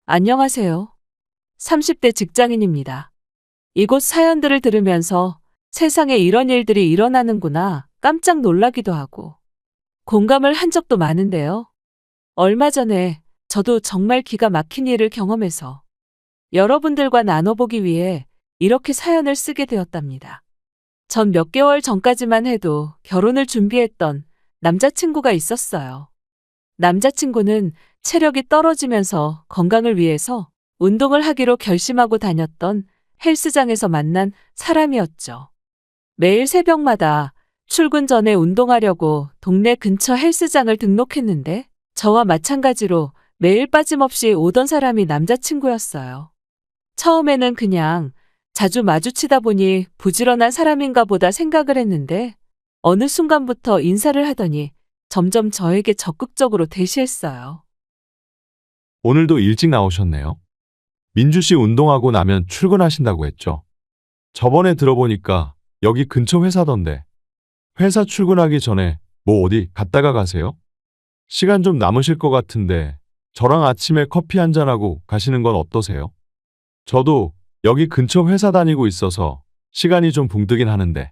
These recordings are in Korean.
안녕하세요. 30대 직장인입니다. 이곳 사연들을 들으면서 세상에 이런 일들이 일어나는구나 깜짝 놀라기도 하고 공감을 한 적도 많은데요. 얼마 전에 저도 정말 기가 막힌 일을 경험해서 여러분들과 나눠보기 위해 이렇게 사연을 쓰게 되었답니다. 전 몇 개월 전까지만 해도 결혼을 준비했던 남자친구가 있었어요. 남자친구는 체력이 떨어지면서 건강을 위해서 운동을 하기로 결심하고 다녔던 헬스장에서 만난 사람이었죠. 매일 새벽마다 출근 전에 운동하려고 동네 근처 헬스장을 등록했는데 저와 마찬가지로 매일 빠짐없이 오던 사람이 남자친구였어요. 처음에는 그냥 자주 마주치다 보니 부지런한 사람인가 보다 생각을 했는데 어느 순간부터 인사를 하더니 점점 저에게 적극적으로 대시했어요. 오늘도 일찍 나오셨네요. 민주 씨 운동하고 나면 출근하신다고 했죠. 저번에 들어보니까 여기 근처 회사던데. 회사 출근하기 전에 뭐 어디 갔다가 가세요? 시간 좀 남으실 것 같은데 저랑 아침에 커피 한잔하고 가시는 건 어떠세요? 저도 여기 근처 회사 다니고 있어서 시간이 좀 붕뜨긴 하는데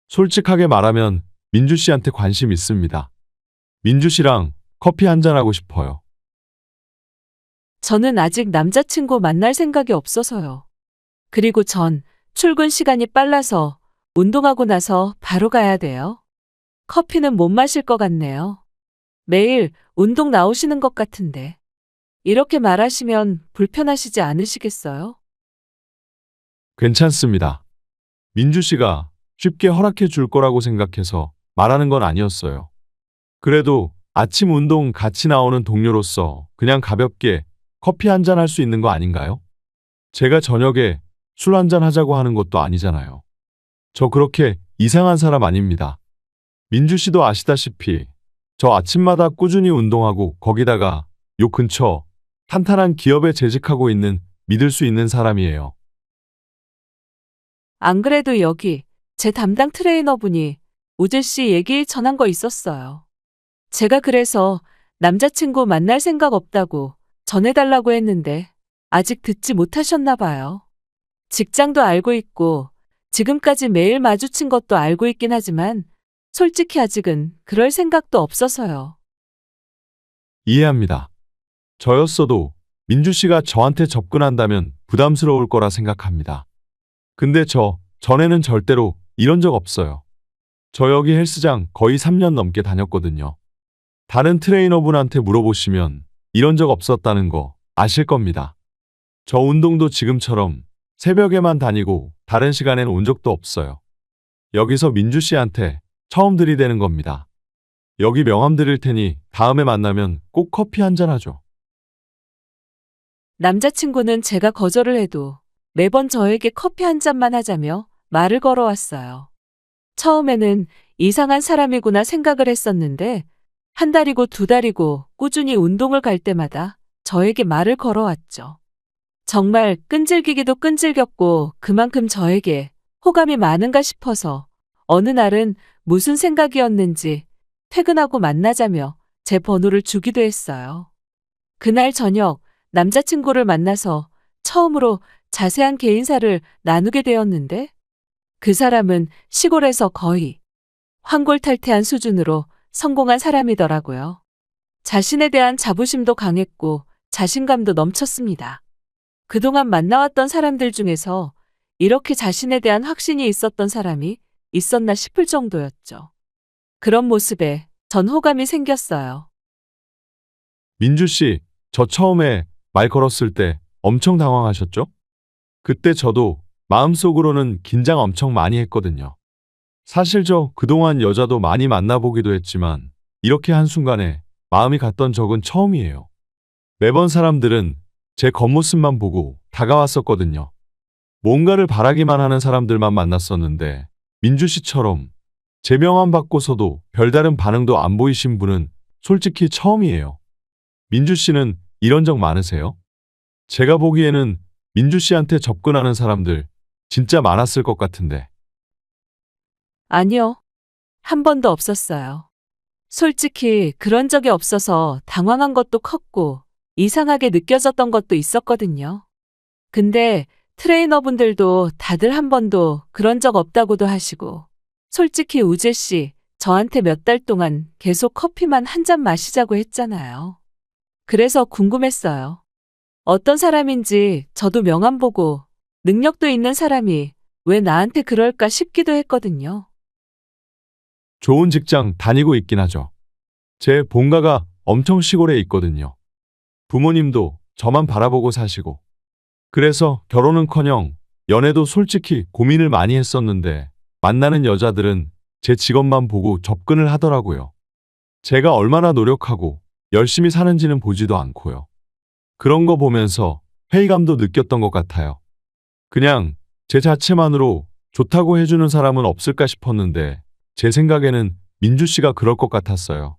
솔직하게 말하면 민주 씨한테 관심 있습니다. 민주 씨랑 커피 한잔하고 싶어요. 저는 아직 남자친구 만날 생각이 없어서요. 그리고 전 출근 시간이 빨라서 운동하고 나서 바로 가야 돼요. 커피는 못 마실 것 같네요. 매일 운동 나오시는 것 같은데. 이렇게 말하시면 불편하시지 않으시겠어요? 괜찮습니다. 민주 씨가 쉽게 허락해 줄 거라고 생각해서 말하는 건 아니었어요. 그래도 아침 운동 같이 나오는 동료로서 그냥 가볍게 커피 한잔 할 수 있는 거 아닌가요? 제가 저녁에 술 한잔 하자고 하는 것도 아니잖아요. 저 그렇게 이상한 사람 아닙니다. 민주 씨도 아시다시피 저 아침마다 꾸준히 운동하고 거기다가 요 근처 탄탄한 기업에 재직하고 있는 믿을 수 있는 사람이에요. 안 그래도 여기 제 담당 트레이너분이 우재 씨 얘기 전한 거 있었어요. 제가 그래서 남자친구 만날 생각 없다고 전해달라고 했는데 아직 듣지 못하셨나 봐요. 직장도 알고 있고 지금까지 매일 마주친 것도 알고 있긴 하지만 솔직히 아직은 그럴 생각도 없어서요. 이해합니다. 저였어도 민주 씨가 저한테 접근한다면 부담스러울 거라 생각합니다. 근데 전에는 절대로 이런 적 없어요. 저 여기 헬스장 거의 3년 넘게 다녔거든요. 다른 트레이너분한테 물어보시면 이런 적 없었다는 거 아실 겁니다. 저 운동도 지금처럼 새벽에만 다니고 다른 시간엔 온 적도 없어요. 여기서 민주 씨한테 처음 들이대는 겁니다. 여기 명함 드릴 테니 다음에 만나면 꼭 커피 한잔 하죠. 남자친구는 제가 거절을 해도 매번 저에게 커피 한 잔만 하자며 말을 걸어왔어요. 처음에는 이상한 사람이구나 생각을 했었는데 한 달이고 두 달이고 꾸준히 운동을 갈 때마다 저에게 말을 걸어왔죠. 정말 끈질기기도 끈질겼고 그만큼 저에게 호감이 많은가 싶어서 어느 날은 무슨 생각이었는지 퇴근하고 만나자며 제 번호를 주기도 했어요. 그날 저녁 남자친구를 만나서 처음으로 자세한 개인사를 나누게 되었는데 그 사람은 시골에서 거의 환골탈태한 수준으로 성공한 사람이더라고요. 자신에 대한 자부심도 강했고 자신감도 넘쳤습니다. 그동안 만나왔던 사람들 중에서 이렇게 자신에 대한 확신이 있었던 사람이 있었나 싶을 정도였죠. 그런 모습에 전 호감이 생겼어요. 민주 씨, 저 처음에 말 걸었을 때 엄청 당황하셨죠? 그때 저도 마음속으로는 긴장 엄청 많이 했거든요. 사실 저 그동안 여자도 많이 만나보기도 했지만 이렇게 한순간에 마음이 갔던 적은 처음이에요. 매번 사람들은 제 겉모습만 보고 다가왔었거든요. 뭔가를 바라기만 하는 사람들만 만났었는데 민주 씨처럼 제 명함 받고서도 별다른 반응도 안 보이신 분은 솔직히 처음이에요. 민주 씨는 이런 적 많으세요? 제가 보기에는 민주 씨한테 접근하는 사람들 진짜 많았을 것 같은데. 아니요. 한 번도 없었어요. 솔직히 그런 적이 없어서 당황한 것도 컸고 이상하게 느껴졌던 것도 있었거든요. 근데 트레이너분들도 다들 한 번도 그런 적 없다고도 하시고, 솔직히 우재 씨, 저한테 몇 달 동안 계속 커피만 한 잔 마시자고 했잖아요. 그래서 궁금했어요. 어떤 사람인지 저도 명함 보고 능력도 있는 사람이 왜 나한테 그럴까 싶기도 했거든요. 좋은 직장 다니고 있긴 하죠. 제 본가가 엄청 시골에 있거든요. 부모님도 저만 바라보고 사시고. 그래서 결혼은커녕 연애도 솔직히 고민을 많이 했었는데 만나는 여자들은 제 직업만 보고 접근을 하더라고요. 제가 얼마나 노력하고 열심히 사는지는 보지도 않고요. 그런 거 보면서 회의감도 느꼈던 것 같아요. 그냥 제 자체만으로 좋다고 해주는 사람은 없을까 싶었는데 제 생각에는 민주 씨가 그럴 것 같았어요.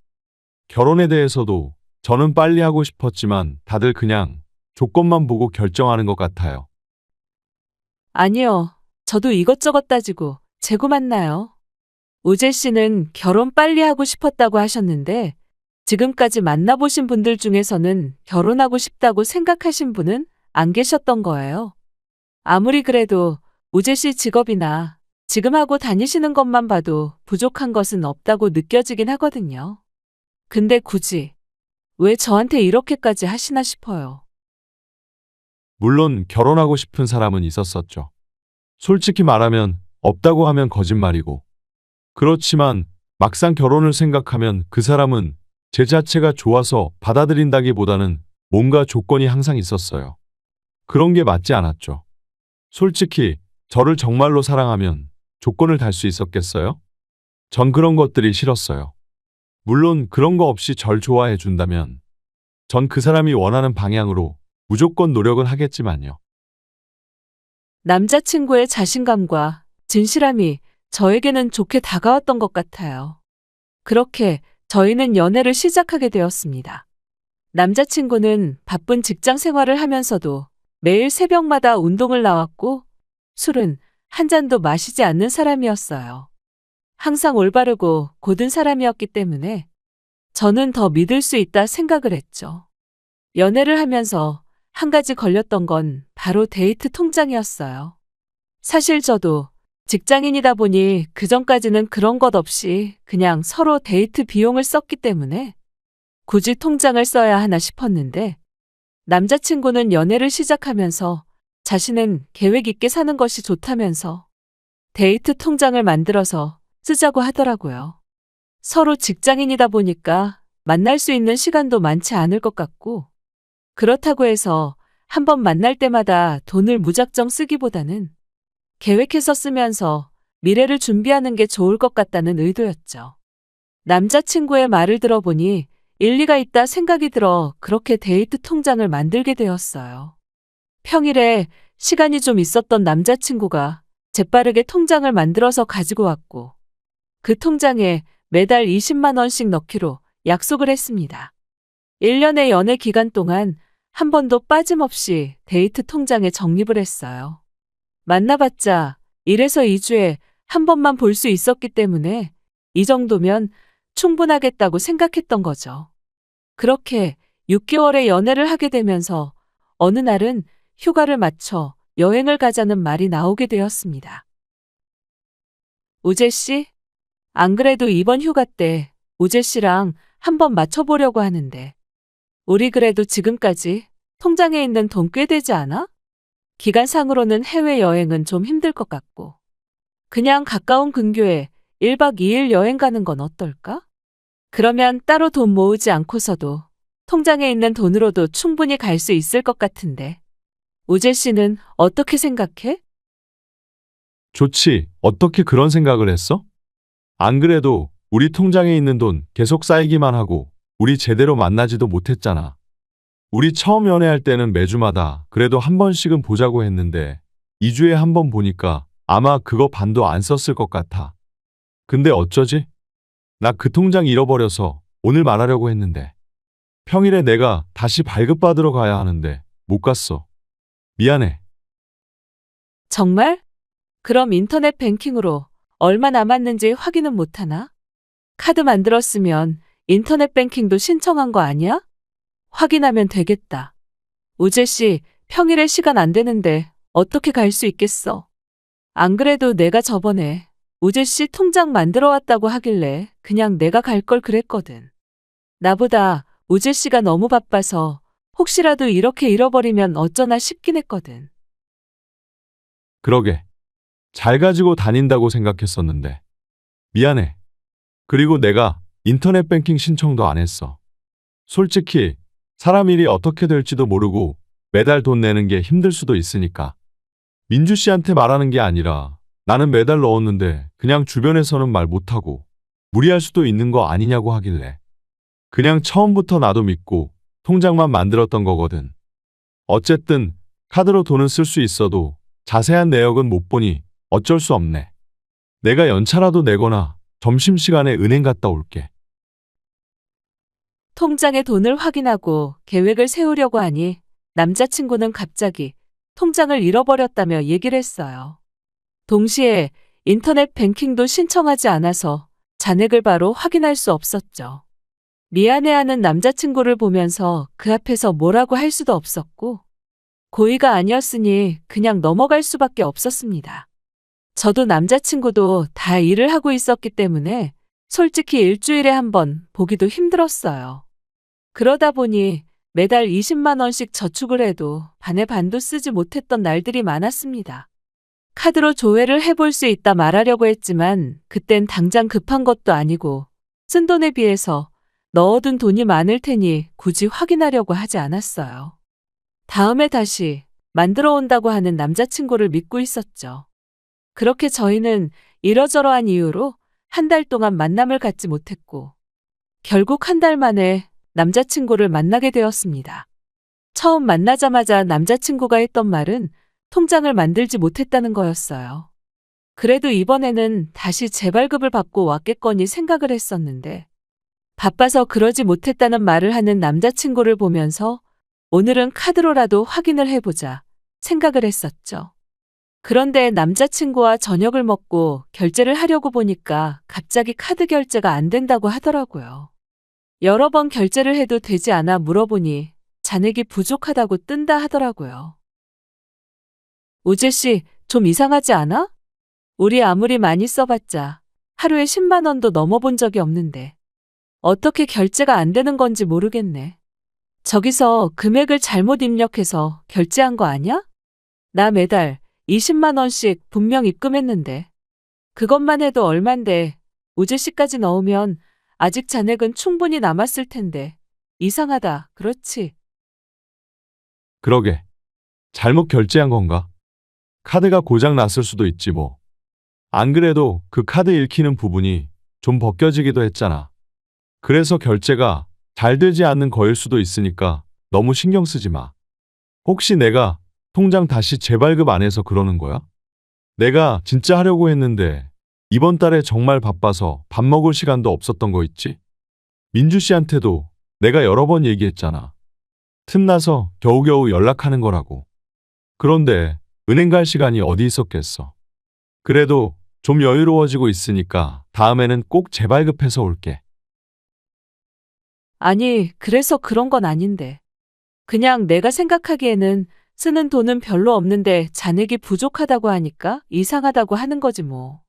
결혼에 대해서도 저는 빨리 하고 싶었지만 다들 그냥 조건만 보고 결정하는 것 같아요. 아니요. 저도 이것저것 따지고 재고 만나요. 우재 씨는 결혼 빨리 하고 싶었다고 하셨는데 지금까지 만나보신 분들 중에서는 결혼하고 싶다고 생각하신 분은 안 계셨던 거예요. 아무리 그래도 우재 씨 직업이나 지금 하고 다니시는 것만 봐도 부족한 것은 없다고 느껴지긴 하거든요. 근데 굳이 왜 저한테 이렇게까지 하시나 싶어요. 물론 결혼하고 싶은 사람은 있었었죠. 솔직히 말하면 없다고 하면 거짓말이고. 그렇지만 막상 결혼을 생각하면 그 사람은 제 자체가 좋아서 받아들인다기보다는 뭔가 조건이 항상 있었어요. 그런 게 맞지 않았죠. 솔직히 저를 정말로 사랑하면 조건을 달 수 있었겠어요? 전 그런 것들이 싫었어요. 물론 그런 거 없이 절 좋아해 준다면 전 그 사람이 원하는 방향으로 무조건 노력은 하겠지만요. 남자친구의 자신감과 진실함이 저에게는 좋게 다가왔던 것 같아요. 그렇게 저희는 연애를 시작하게 되었습니다. 남자친구는 바쁜 직장 생활을 하면서도 매일 새벽마다 운동을 나왔고 술은 한 잔도 마시지 않는 사람이었어요. 항상 올바르고 고든 사람이었기 때문에 저는 더 믿을 수 있다 생각을 했죠. 연애를 하면서 한 가지 걸렸던 건 바로 데이트 통장이었어요. 사실 저도 직장인이다 보니 그전까지는 그런 것 없이 그냥 서로 데이트 비용을 썼기 때문에 굳이 통장을 써야 하나 싶었는데 남자친구는 연애를 시작하면서 자신은 계획 있게 사는 것이 좋다면서 데이트 통장을 만들어서 쓰자고 하더라고요. 서로 직장인이다 보니까 만날 수 있는 시간도 많지 않을 것 같고 그렇다고 해서 한 번 만날 때마다 돈을 무작정 쓰기보다는 계획해서 쓰면서 미래를 준비하는 게 좋을 것 같다는 의도였죠. 남자친구의 말을 들어보니 일리가 있다 생각이 들어 그렇게 데이트 통장을 만들게 되었어요. 평일에 시간이 좀 있었던 남자친구가 재빠르게 통장을 만들어서 가지고 왔고 그 통장에 매달 20만 원씩 넣기로 약속을 했습니다. 1년의 연애 기간 동안 한 번도 빠짐없이 데이트 통장에 적립을 했어요. 만나봤자 1에서 2주에 한 번만 볼 수 있었기 때문에 이 정도면 충분하겠다고 생각했던 거죠. 그렇게 6개월의 연애를 하게 되면서 어느 날은 휴가를 맞춰 여행을 가자는 말이 나오게 되었습니다. 우재 씨? 안 그래도 이번 휴가 때 우재 씨랑 한번 맞춰보려고 하는데 우리 그래도 지금까지 통장에 있는 돈 꽤 되지 않아? 기간상으로는 해외여행은 좀 힘들 것 같고 그냥 가까운 근교에 1박 2일 여행 가는 건 어떨까? 그러면 따로 돈 모으지 않고서도 통장에 있는 돈으로도 충분히 갈 수 있을 것 같은데 우재 씨는 어떻게 생각해? 좋지. 어떻게 그런 생각을 했어? 안 그래도 우리 통장에 있는 돈 계속 쌓이기만 하고 우리 제대로 만나지도 못했잖아. 우리 처음 연애할 때는 매주마다 그래도 한 번씩은 보자고 했는데 2주에 한 번 보니까 아마 그거 반도 안 썼을 것 같아. 근데 어쩌지? 나 그 통장 잃어버려서 오늘 말하려고 했는데 평일에 내가 다시 발급받으러 가야 하는데 못 갔어. 미안해. 정말? 그럼 인터넷 뱅킹으로 얼마 남았는지 확인은 못하나? 카드 만들었으면 인터넷 뱅킹도 신청한 거 아니야? 확인하면 되겠다. 우재 씨, 평일에 시간 안 되는데 어떻게 갈 수 있겠어? 안 그래도 내가 저번에 우재 씨 통장 만들어 왔다고 하길래 그냥 내가 갈 걸 그랬거든. 나보다 우재 씨가 너무 바빠서 혹시라도 이렇게 잃어버리면 어쩌나 싶긴 했거든. 그러게. 잘 가지고 다닌다고 생각했었는데. 미안해. 그리고 내가 인터넷 뱅킹 신청도 안 했어. 솔직히 사람 일이 어떻게 될지도 모르고 매달 돈 내는 게 힘들 수도 있으니까. 민주 씨한테 말하는 게 아니라 나는 매달 넣었는데 그냥 주변에서는 말 못하고 무리할 수도 있는 거 아니냐고 하길래. 그냥 처음부터 나도 믿고 통장만 만들었던 거거든. 어쨌든 카드로 돈은 쓸 수 있어도 자세한 내역은 못 보니 어쩔 수 없네. 내가 연차라도 내거나 점심시간에 은행 갔다 올게. 통장에 돈을 확인하고 계획을 세우려고 하니 남자친구는 갑자기 통장을 잃어버렸다며 얘기를 했어요. 동시에 인터넷 뱅킹도 신청하지 않아서 잔액을 바로 확인할 수 없었죠. 미안해하는 남자친구를 보면서 그 앞에서 뭐라고 할 수도 없었고 고의가 아니었으니 그냥 넘어갈 수밖에 없었습니다. 저도 남자친구도 다 일을 하고 있었기 때문에 솔직히 일주일에 한 번 보기도 힘들었어요. 그러다 보니 매달 20만 원씩 저축을 해도 반의 반도 쓰지 못했던 날들이 많았습니다. 카드로 조회를 해볼 수 있다 말하려고 했지만 그땐 당장 급한 것도 아니고 쓴 돈에 비해서 넣어둔 돈이 많을 테니 굳이 확인하려고 하지 않았어요. 다음에 다시 만들어 온다고 하는 남자친구를 믿고 있었죠. 그렇게 저희는 이러저러한 이유로 한 달 동안 만남을 갖지 못했고 결국 한 달 만에 남자친구를 만나게 되었습니다. 처음 만나자마자 남자친구가 했던 말은 통장을 만들지 못했다는 거였어요. 그래도 이번에는 다시 재발급을 받고 왔겠거니 생각을 했었는데 바빠서 그러지 못했다는 말을 하는 남자친구를 보면서 오늘은 카드로라도 확인을 해보자 생각을 했었죠. 그런데 남자친구와 저녁을 먹고 결제를 하려고 보니까 갑자기 카드 결제가 안 된다고 하더라고요. 여러 번 결제를 해도 되지 않아 물어보니 잔액이 부족하다고 뜬다 하더라고요. 우재 씨, 좀 이상하지 않아? 우리 아무리 많이 써봤자 하루에 10만 원도 넘어본 적이 없는데 어떻게 결제가 안 되는 건지 모르겠네. 저기서 금액을 잘못 입력해서 결제한 거 아니야? 나 매달 20만 원씩 분명 입금했는데 그것만 해도 얼만데 우재 씨까지 넣으면 아직 잔액은 충분히 남았을 텐데 이상하다, 그렇지? 그러게. 잘못 결제한 건가? 카드가 고장 났을 수도 있지 뭐. 안 그래도 그 카드 읽히는 부분이 좀 벗겨지기도 했잖아. 그래서 결제가 잘 되지 않는 거일 수도 있으니까 너무 신경 쓰지 마. 혹시 내가 통장 다시 재발급 안 해서 그러는 거야? 내가 진짜 하려고 했는데 이번 달에 정말 바빠서 밥 먹을 시간도 없었던 거 있지? 민주 씨한테도 내가 여러 번 얘기했잖아. 틈나서 겨우겨우 연락하는 거라고. 그런데 은행 갈 시간이 어디 있었겠어. 그래도 좀 여유로워지고 있으니까 다음에는 꼭 재발급해서 올게. 아니, 그래서 그런 건 아닌데. 그냥 내가 생각하기에는 쓰는 돈은 별로 없는데 잔액이 부족하다고 하니까 이상하다고 하는 거지 뭐.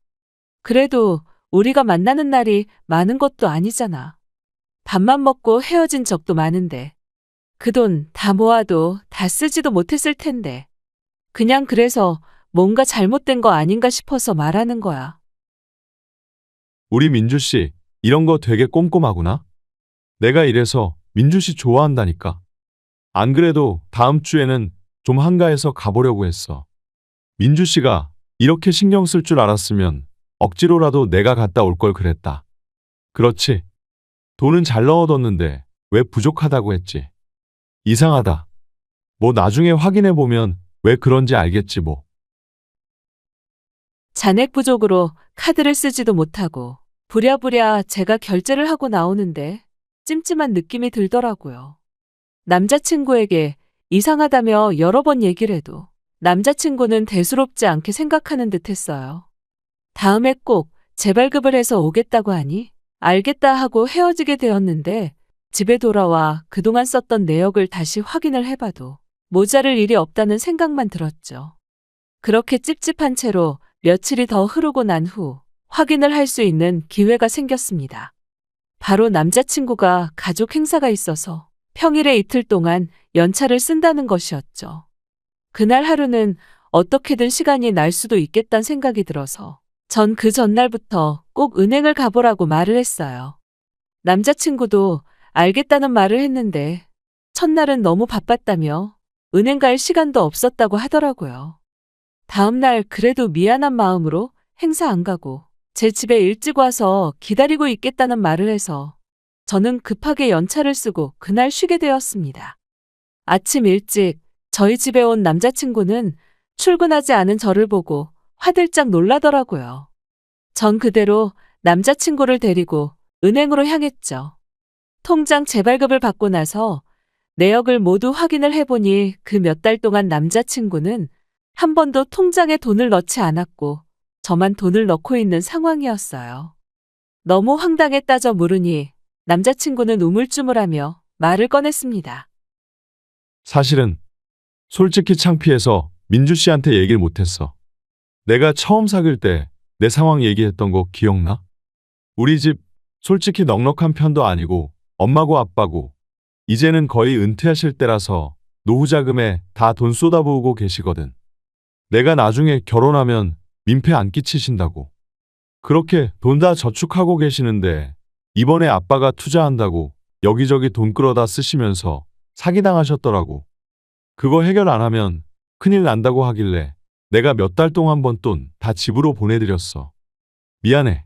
그래도 우리가 만나는 날이 많은 것도 아니잖아. 밥만 먹고 헤어진 적도 많은데. 그 돈 다 모아도 다 쓰지도 못했을 텐데. 그냥 그래서 뭔가 잘못된 거 아닌가 싶어서 말하는 거야. 우리 민주 씨, 이런 거 되게 꼼꼼하구나. 내가 이래서 민주 씨 좋아한다니까. 안 그래도 다음 주에는 좀 한가해서 가보려고 했어. 민주 씨가 이렇게 신경 쓸 줄 알았으면 억지로라도 내가 갔다 올 걸 그랬다. 그렇지. 돈은 잘 넣어뒀는데 왜 부족하다고 했지. 이상하다. 뭐 나중에 확인해 보면 왜 그런지 알겠지 뭐. 잔액 부족으로 카드를 쓰지도 못하고 부랴부랴 제가 결제를 하고 나오는데 찜찜한 느낌이 들더라고요. 남자친구에게 이상하다며 여러 번 얘기를 해도 남자친구는 대수롭지 않게 생각하는 듯 했어요. 다음에 꼭 재발급을 해서 오겠다고 하니 알겠다 하고 헤어지게 되었는데 집에 돌아와 그동안 썼던 내역을 다시 확인을 해봐도 모자랄 일이 없다는 생각만 들었죠. 그렇게 찝찝한 채로 며칠이 더 흐르고 난 후 확인을 할 수 있는 기회가 생겼습니다. 바로 남자친구가 가족 행사가 있어서 평일에 이틀 동안 연차를 쓴다는 것이었죠. 그날 하루는 어떻게든 시간이 날 수도 있겠다는 생각이 들어서 전 그 전날부터 꼭 은행을 가보라고 말을 했어요. 남자친구도 알겠다는 말을 했는데 첫날은 너무 바빴다며 은행 갈 시간도 없었다고 하더라고요. 다음날 그래도 미안한 마음으로 행사 안 가고 제 집에 일찍 와서 기다리고 있겠다는 말을 해서 저는 급하게 연차를 쓰고 그날 쉬게 되었습니다. 아침 일찍 저희 집에 온 남자친구는 출근하지 않은 저를 보고 화들짝 놀라더라고요. 전 그대로 남자친구를 데리고 은행으로 향했죠. 통장 재발급을 받고 나서 내역을 모두 확인을 해보니 그 몇 달 동안 남자친구는 한 번도 통장에 돈을 넣지 않았고 저만 돈을 넣고 있는 상황이었어요. 너무 황당했다져 물으니 남자친구는 우물쭈물하며 말을 꺼냈습니다. 사실은 솔직히 창피해서 민주 씨한테 얘기를 못했어. 내가 처음 사귈 때 내 상황 얘기했던 거 기억나? 우리 집 솔직히 넉넉한 편도 아니고 엄마고 아빠고 이제는 거의 은퇴하실 때라서 노후 자금에 다 돈 쏟아부으고 계시거든. 내가 나중에 결혼하면 민폐 안 끼치신다고. 그렇게 돈 다 저축하고 계시는데 이번에 아빠가 투자한다고 여기저기 돈 끌어다 쓰시면서 사기당하셨더라고. 그거 해결 안 하면 큰일 난다고 하길래 내가 몇 달 동안 번 돈 다 집으로 보내드렸어. 미안해.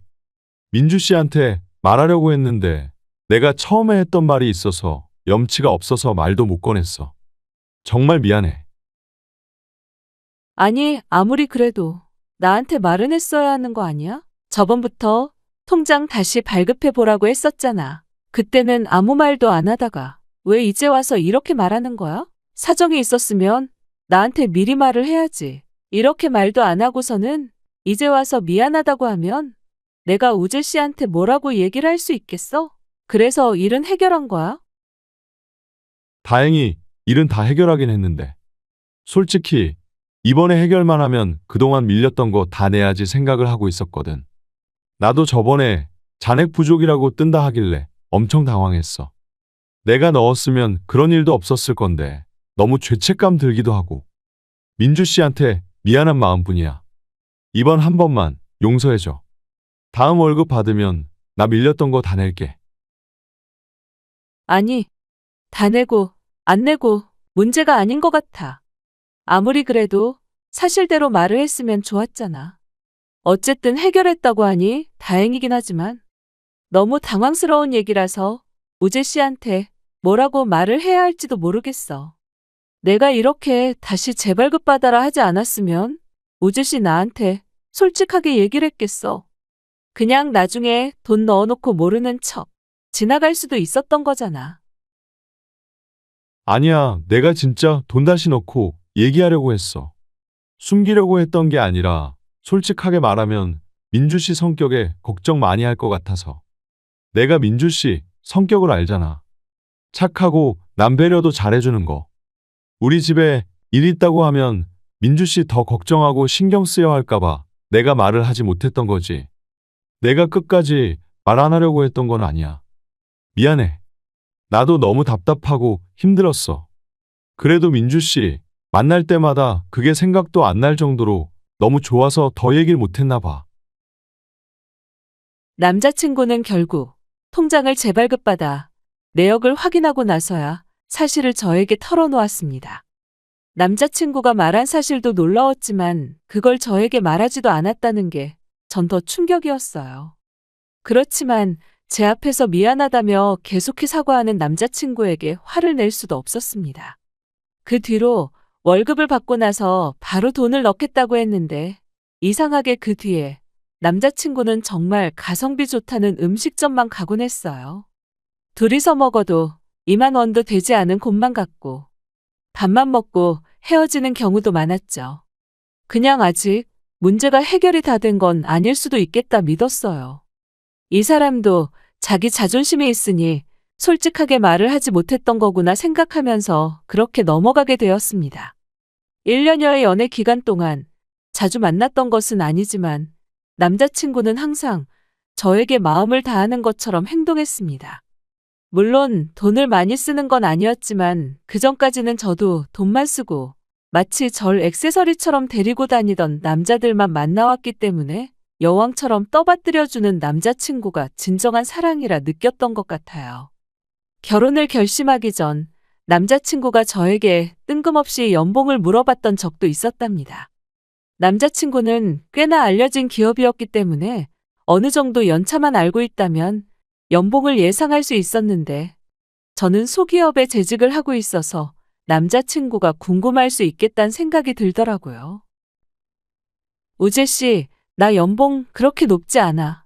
민주 씨한테 말하려고 했는데 내가 처음에 했던 말이 있어서 염치가 없어서 말도 못 꺼냈어. 정말 미안해. 아니, 아무리 그래도 나한테 말은 했어야 하는 거 아니야? 저번부터 통장 다시 발급해 보라고 했었잖아. 그때는 아무 말도 안 하다가 왜 이제 와서 이렇게 말하는 거야? 사정이 있었으면 나한테 미리 말을 해야지. 이렇게 말도 안 하고서는 이제 와서 미안하다고 하면 내가 우재 씨한테 뭐라고 얘기를 할 수 있겠어? 그래서 일은 해결한 거야? 다행히 일은 다 해결하긴 했는데 솔직히 이번에 해결만 하면 그동안 밀렸던 거 다 내야지 생각을 하고 있었거든. 나도 저번에 잔액 부족이라고 뜬다 하길래 엄청 당황했어. 내가 넣었으면 그런 일도 없었을 건데 너무 죄책감 들기도 하고. 민주 씨한테 미안한 마음뿐이야. 이번 한 번만 용서해줘. 다음 월급 받으면 나 밀렸던 거 다 낼게. 아니, 다 내고 안 내고 문제가 아닌 것 같아. 아무리 그래도 사실대로 말을 했으면 좋았잖아. 어쨌든 해결했다고 하니 다행이긴 하지만 너무 당황스러운 얘기라서 우재 씨한테 뭐라고 말을 해야 할지도 모르겠어. 내가 이렇게 다시 재발급 받아라 하지 않았으면 우재 씨 나한테 솔직하게 얘기를 했겠어. 그냥 나중에 돈 넣어놓고 모르는 척 지나갈 수도 있었던 거잖아. 아니야, 내가 진짜 돈 다시 넣고 얘기하려고 했어. 숨기려고 했던 게 아니라 솔직하게 말하면 민주 씨 성격에 걱정 많이 할 것 같아서. 내가 민주 씨 성격을 알잖아. 착하고 남 배려도 잘해주는 거. 우리 집에 일 있다고 하면 민주 씨 더 걱정하고 신경 쓰여 할까봐 내가 말을 하지 못했던 거지. 내가 끝까지 말 안 하려고 했던 건 아니야. 미안해. 나도 너무 답답하고 힘들었어. 그래도 민주 씨 만날 때마다 그게 생각도 안 날 정도로 너무 좋아서 더 얘기를 못했나 봐. 남자친구는 결국 통장을 재발급받아 내역을 확인하고 나서야 사실을 저에게 털어놓았습니다. 남자친구가 말한 사실도 놀라웠지만 그걸 저에게 말하지도 않았다는 게 전 더 충격이었어요. 그렇지만 제 앞에서 미안하다며 계속해 사과하는 남자친구에게 화를 낼 수도 없었습니다. 그 뒤로 월급을 받고 나서 바로 돈을 넣겠다고 했는데 이상하게 그 뒤에 남자친구는 정말 가성비 좋다는 음식점만 가곤 했어요. 둘이서 먹어도 2만 원도 되지 않은 곳만 갔고 밥만 먹고 헤어지는 경우도 많았죠. 그냥 아직 문제가 해결이 다 된 건 아닐 수도 있겠다 믿었어요. 이 사람도 자기 자존심이 있으니 솔직하게 말을 하지 못했던 거구나 생각하면서 그렇게 넘어가게 되었습니다. 1년여의 연애 기간 동안 자주 만났던 것은 아니지만 남자친구는 항상 저에게 마음을 다하는 것처럼 행동했습니다. 물론 돈을 많이 쓰는 건 아니었지만 그전까지는 저도 돈만 쓰고 마치 절 액세서리처럼 데리고 다니던 남자들만 만나왔기 때문에 여왕처럼 떠받들여주는 남자친구가 진정한 사랑이라 느꼈던 것 같아요. 결혼을 결심하기 전 남자친구가 저에게 뜬금없이 연봉을 물어봤던 적도 있었답니다. 남자친구는 꽤나 알려진 기업이었기 때문에 어느 정도 연차만 알고 있다면 연봉을 예상할 수 있었는데 저는 소기업에 재직을 하고 있어서 남자친구가 궁금할 수 있겠다는 생각이 들더라고요. 우재 씨, 나 연봉 그렇게 높지 않아.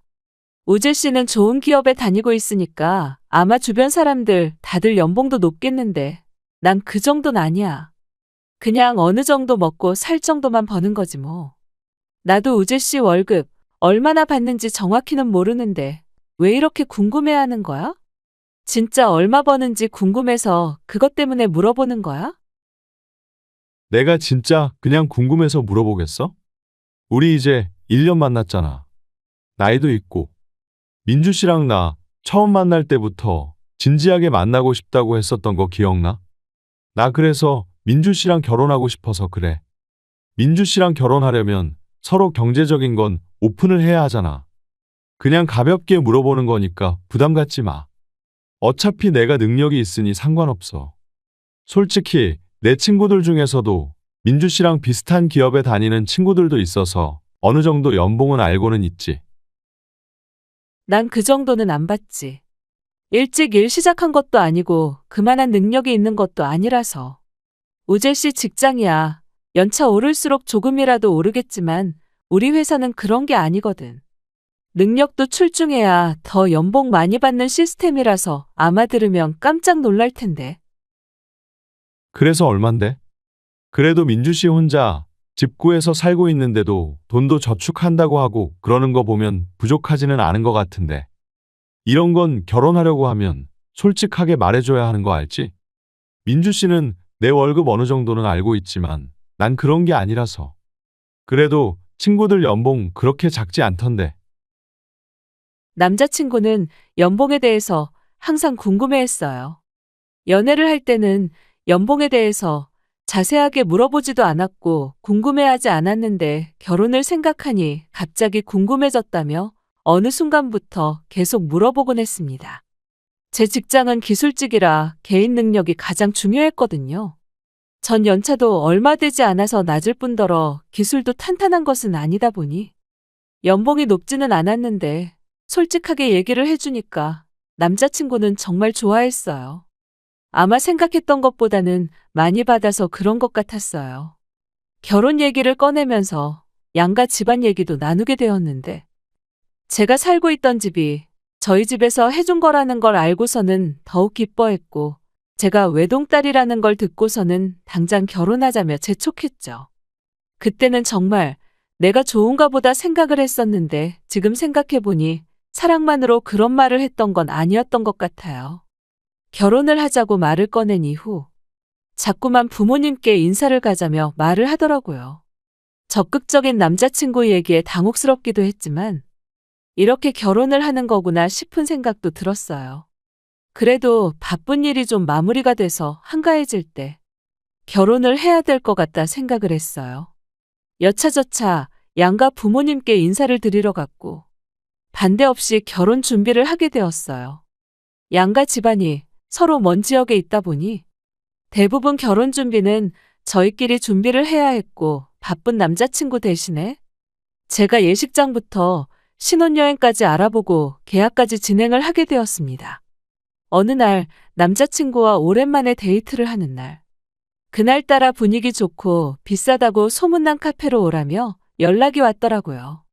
우재 씨는 좋은 기업에 다니고 있으니까 아마 주변 사람들 다들 연봉도 높겠는데 난 그 정도는 아니야. 그냥 어느 정도 먹고 살 정도만 버는 거지 뭐. 나도 우재 씨 월급 얼마나 받는지 정확히는 모르는데 왜 이렇게 궁금해하는 거야? 진짜 얼마 버는지 궁금해서 그것 때문에 물어보는 거야? 내가 진짜 그냥 궁금해서 물어보겠어? 우리 이제 1년 만났잖아. 나이도 있고. 민주 씨랑 나 처음 만날 때부터 진지하게 만나고 싶다고 했었던 거 기억나? 나 그래서 민주 씨랑 결혼하고 싶어서 그래. 민주 씨랑 결혼하려면 서로 경제적인 건 오픈을 해야 하잖아. 그냥 가볍게 물어보는 거니까 부담 갖지 마. 어차피 내가 능력이 있으니 상관없어. 솔직히 내 친구들 중에서도 민주 씨랑 비슷한 기업에 다니는 친구들도 있어서 어느 정도 연봉은 알고는 있지. 난 그 정도는 안 받지. 일찍 일 시작한 것도 아니고 그만한 능력이 있는 것도 아니라서. 우재 씨 직장이야. 연차 오를수록 조금이라도 오르겠지만 우리 회사는 그런 게 아니거든. 능력도 출중해야 더 연봉 많이 받는 시스템이라서 아마 들으면 깜짝 놀랄 텐데. 그래서 얼만데? 그래도 민주 씨 혼자 집 구해서 살고 있는데도 돈도 저축한다고 하고 그러는 거 보면 부족하지는 않은 것 같은데. 이런 건 결혼하려고 하면 솔직하게 말해줘야 하는 거 알지? 민주 씨는 내 월급 어느 정도는 알고 있지만 난 그런 게 아니라서. 그래도 친구들 연봉 그렇게 작지 않던데. 남자친구는 연봉에 대해서 항상 궁금해했어요. 연애를 할 때는 연봉에 대해서 자세하게 물어보지도 않았고 궁금해하지 않았는데 결혼을 생각하니 갑자기 궁금해졌다며 어느 순간부터 계속 물어보곤 했습니다. 제 직장은 기술직이라 개인 능력이 가장 중요했거든요. 전 연차도 얼마 되지 않아서 낮을 뿐더러 기술도 탄탄한 것은 아니다 보니 연봉이 높지는 않았는데 솔직하게 얘기를 해주니까 남자친구는 정말 좋아했어요. 아마 생각했던 것보다는 많이 받아서 그런 것 같았어요. 결혼 얘기를 꺼내면서 양가 집안 얘기도 나누게 되었는데 제가 살고 있던 집이 저희 집에서 해준 거라는 걸 알고서는 더욱 기뻐했고 제가 외동딸이라는 걸 듣고서는 당장 결혼하자며 재촉했죠. 그때는 정말 내가 좋은가 보다 생각을 했었는데 지금 생각해보니 사랑만으로 그런 말을 했던 건 아니었던 것 같아요. 결혼을 하자고 말을 꺼낸 이후 자꾸만 부모님께 인사를 가자며 말을 하더라고요. 적극적인 남자친구 얘기에 당혹스럽기도 했지만 이렇게 결혼을 하는 거구나 싶은 생각도 들었어요. 그래도 바쁜 일이 좀 마무리가 돼서 한가해질 때 결혼을 해야 될 것 같다 생각을 했어요. 여차저차 양가 부모님께 인사를 드리러 갔고 반대 없이 결혼 준비를 하게 되었어요. 양가 집안이 서로 먼 지역에 있다 보니 대부분 결혼 준비는 저희끼리 준비를 해야 했고 바쁜 남자친구 대신에 제가 예식장부터 신혼여행까지 알아보고 계약까지 진행을 하게 되었습니다. 어느 날 남자친구와 오랜만에 데이트를 하는 날. 그날따라 분위기 좋고 비싸다고 소문난 카페로 오라며 연락이 왔더라고요.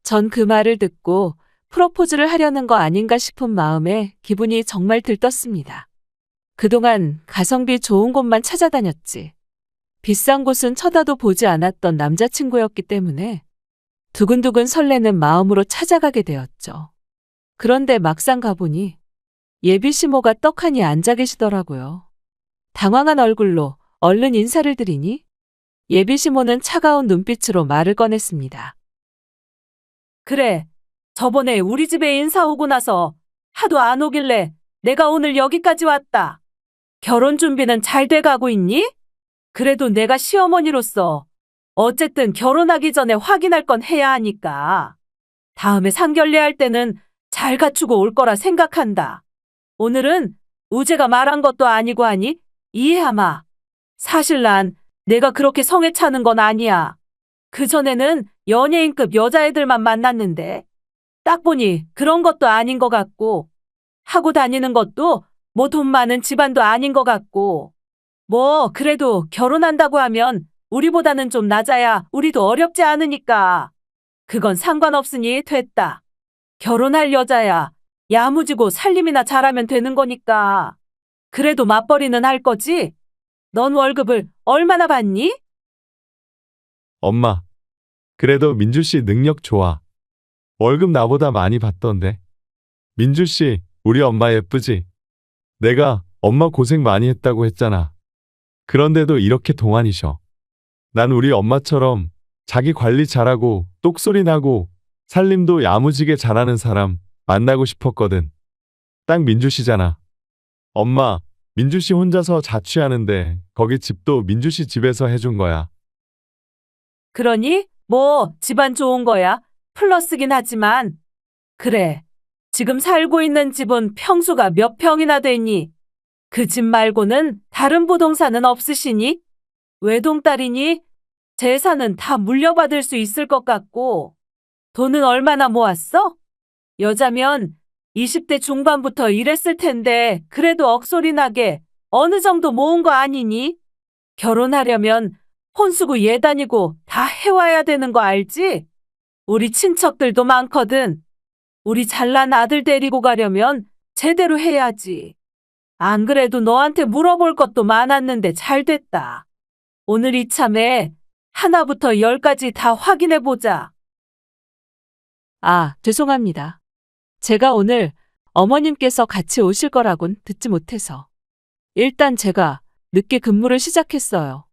전 그 말을 듣고 프로포즈를 하려는 거 아닌가 싶은 마음에 기분이 정말 들떴습니다. 그동안 가성비 좋은 곳만 찾아다녔지. 비싼 곳은 쳐다도 보지 않았던 남자친구였기 때문에 두근두근 설레는 마음으로 찾아가게 되었죠. 그런데 막상 가보니 예비 시모가 떡하니 앉아 계시더라고요. 당황한 얼굴로 얼른 인사를 드리니 예비 시모는 차가운 눈빛으로 말을 꺼냈습니다. 그래, 저번에 우리 집에 인사 오고 나서 하도 안 오길래 내가 오늘 여기까지 왔다. 결혼 준비는 잘 돼가고 있니? 그래도 내가 시어머니로서 어쨌든 결혼하기 전에 확인할 건 해야 하니까. 다음에 상견례 할 때는 잘 갖추고 올 거라 생각한다. 오늘은 우재가 말한 것도 아니고 하니 이해하마. 사실 난 내가 그렇게 성에 차는 건 아니야. 그전에는 연예인급 여자애들만 만났는데 딱 보니 그런 것도 아닌 것 같고 하고 다니는 것도 뭐 돈 많은 집안도 아닌 것 같고 뭐 그래도 결혼한다고 하면 우리보다는 좀 낮아야 우리도 어렵지 않으니까 그건 상관없으니 됐다. 결혼할 여자야 야무지고 살림이나 잘하면 되는 거니까. 그래도 맞벌이는 할 거지? 넌 월급을 얼마나 받니? 엄마, 그래도 민주 씨 능력 좋아. 월급 나보다 많이 받던데. 민주 씨, 우리 엄마 예쁘지? 내가 엄마 고생 많이 했다고 했잖아. 그런데도 이렇게 동안이셔. 난 우리 엄마처럼 자기 관리 잘하고 똑소리 나고 살림도 야무지게 잘하는 사람 만나고 싶었거든. 딱 민주 씨잖아. 엄마, 민주 씨 혼자서 자취하는데 거기 집도 민주 씨 집에서 해준 거야. 그러니 뭐 집안 좋은 거야. 플러스긴 하지만 그래. 지금 살고 있는 집은 평수가 몇 평이나 되니? 그 집 말고는 다른 부동산은 없으시니? 외동딸이니? 재산은 다 물려받을 수 있을 것 같고 돈은 얼마나 모았어? 여자면 20대 중반부터 일했을 텐데 그래도 억소리 나게 어느 정도 모은 거 아니니? 결혼하려면 혼수고 예단이고 다 해와야 되는 거 알지? 우리 친척들도 많거든. 우리 잘난 아들 데리고 가려면 제대로 해야지. 안 그래도 너한테 물어볼 것도 많았는데 잘 됐다. 오늘 이참에 하나부터 열까지 다 확인해 보자. 아, 죄송합니다. 제가 오늘 어머님께서 같이 오실 거라곤 듣지 못해서. 일단 제가 늦게 근무를 시작했어요.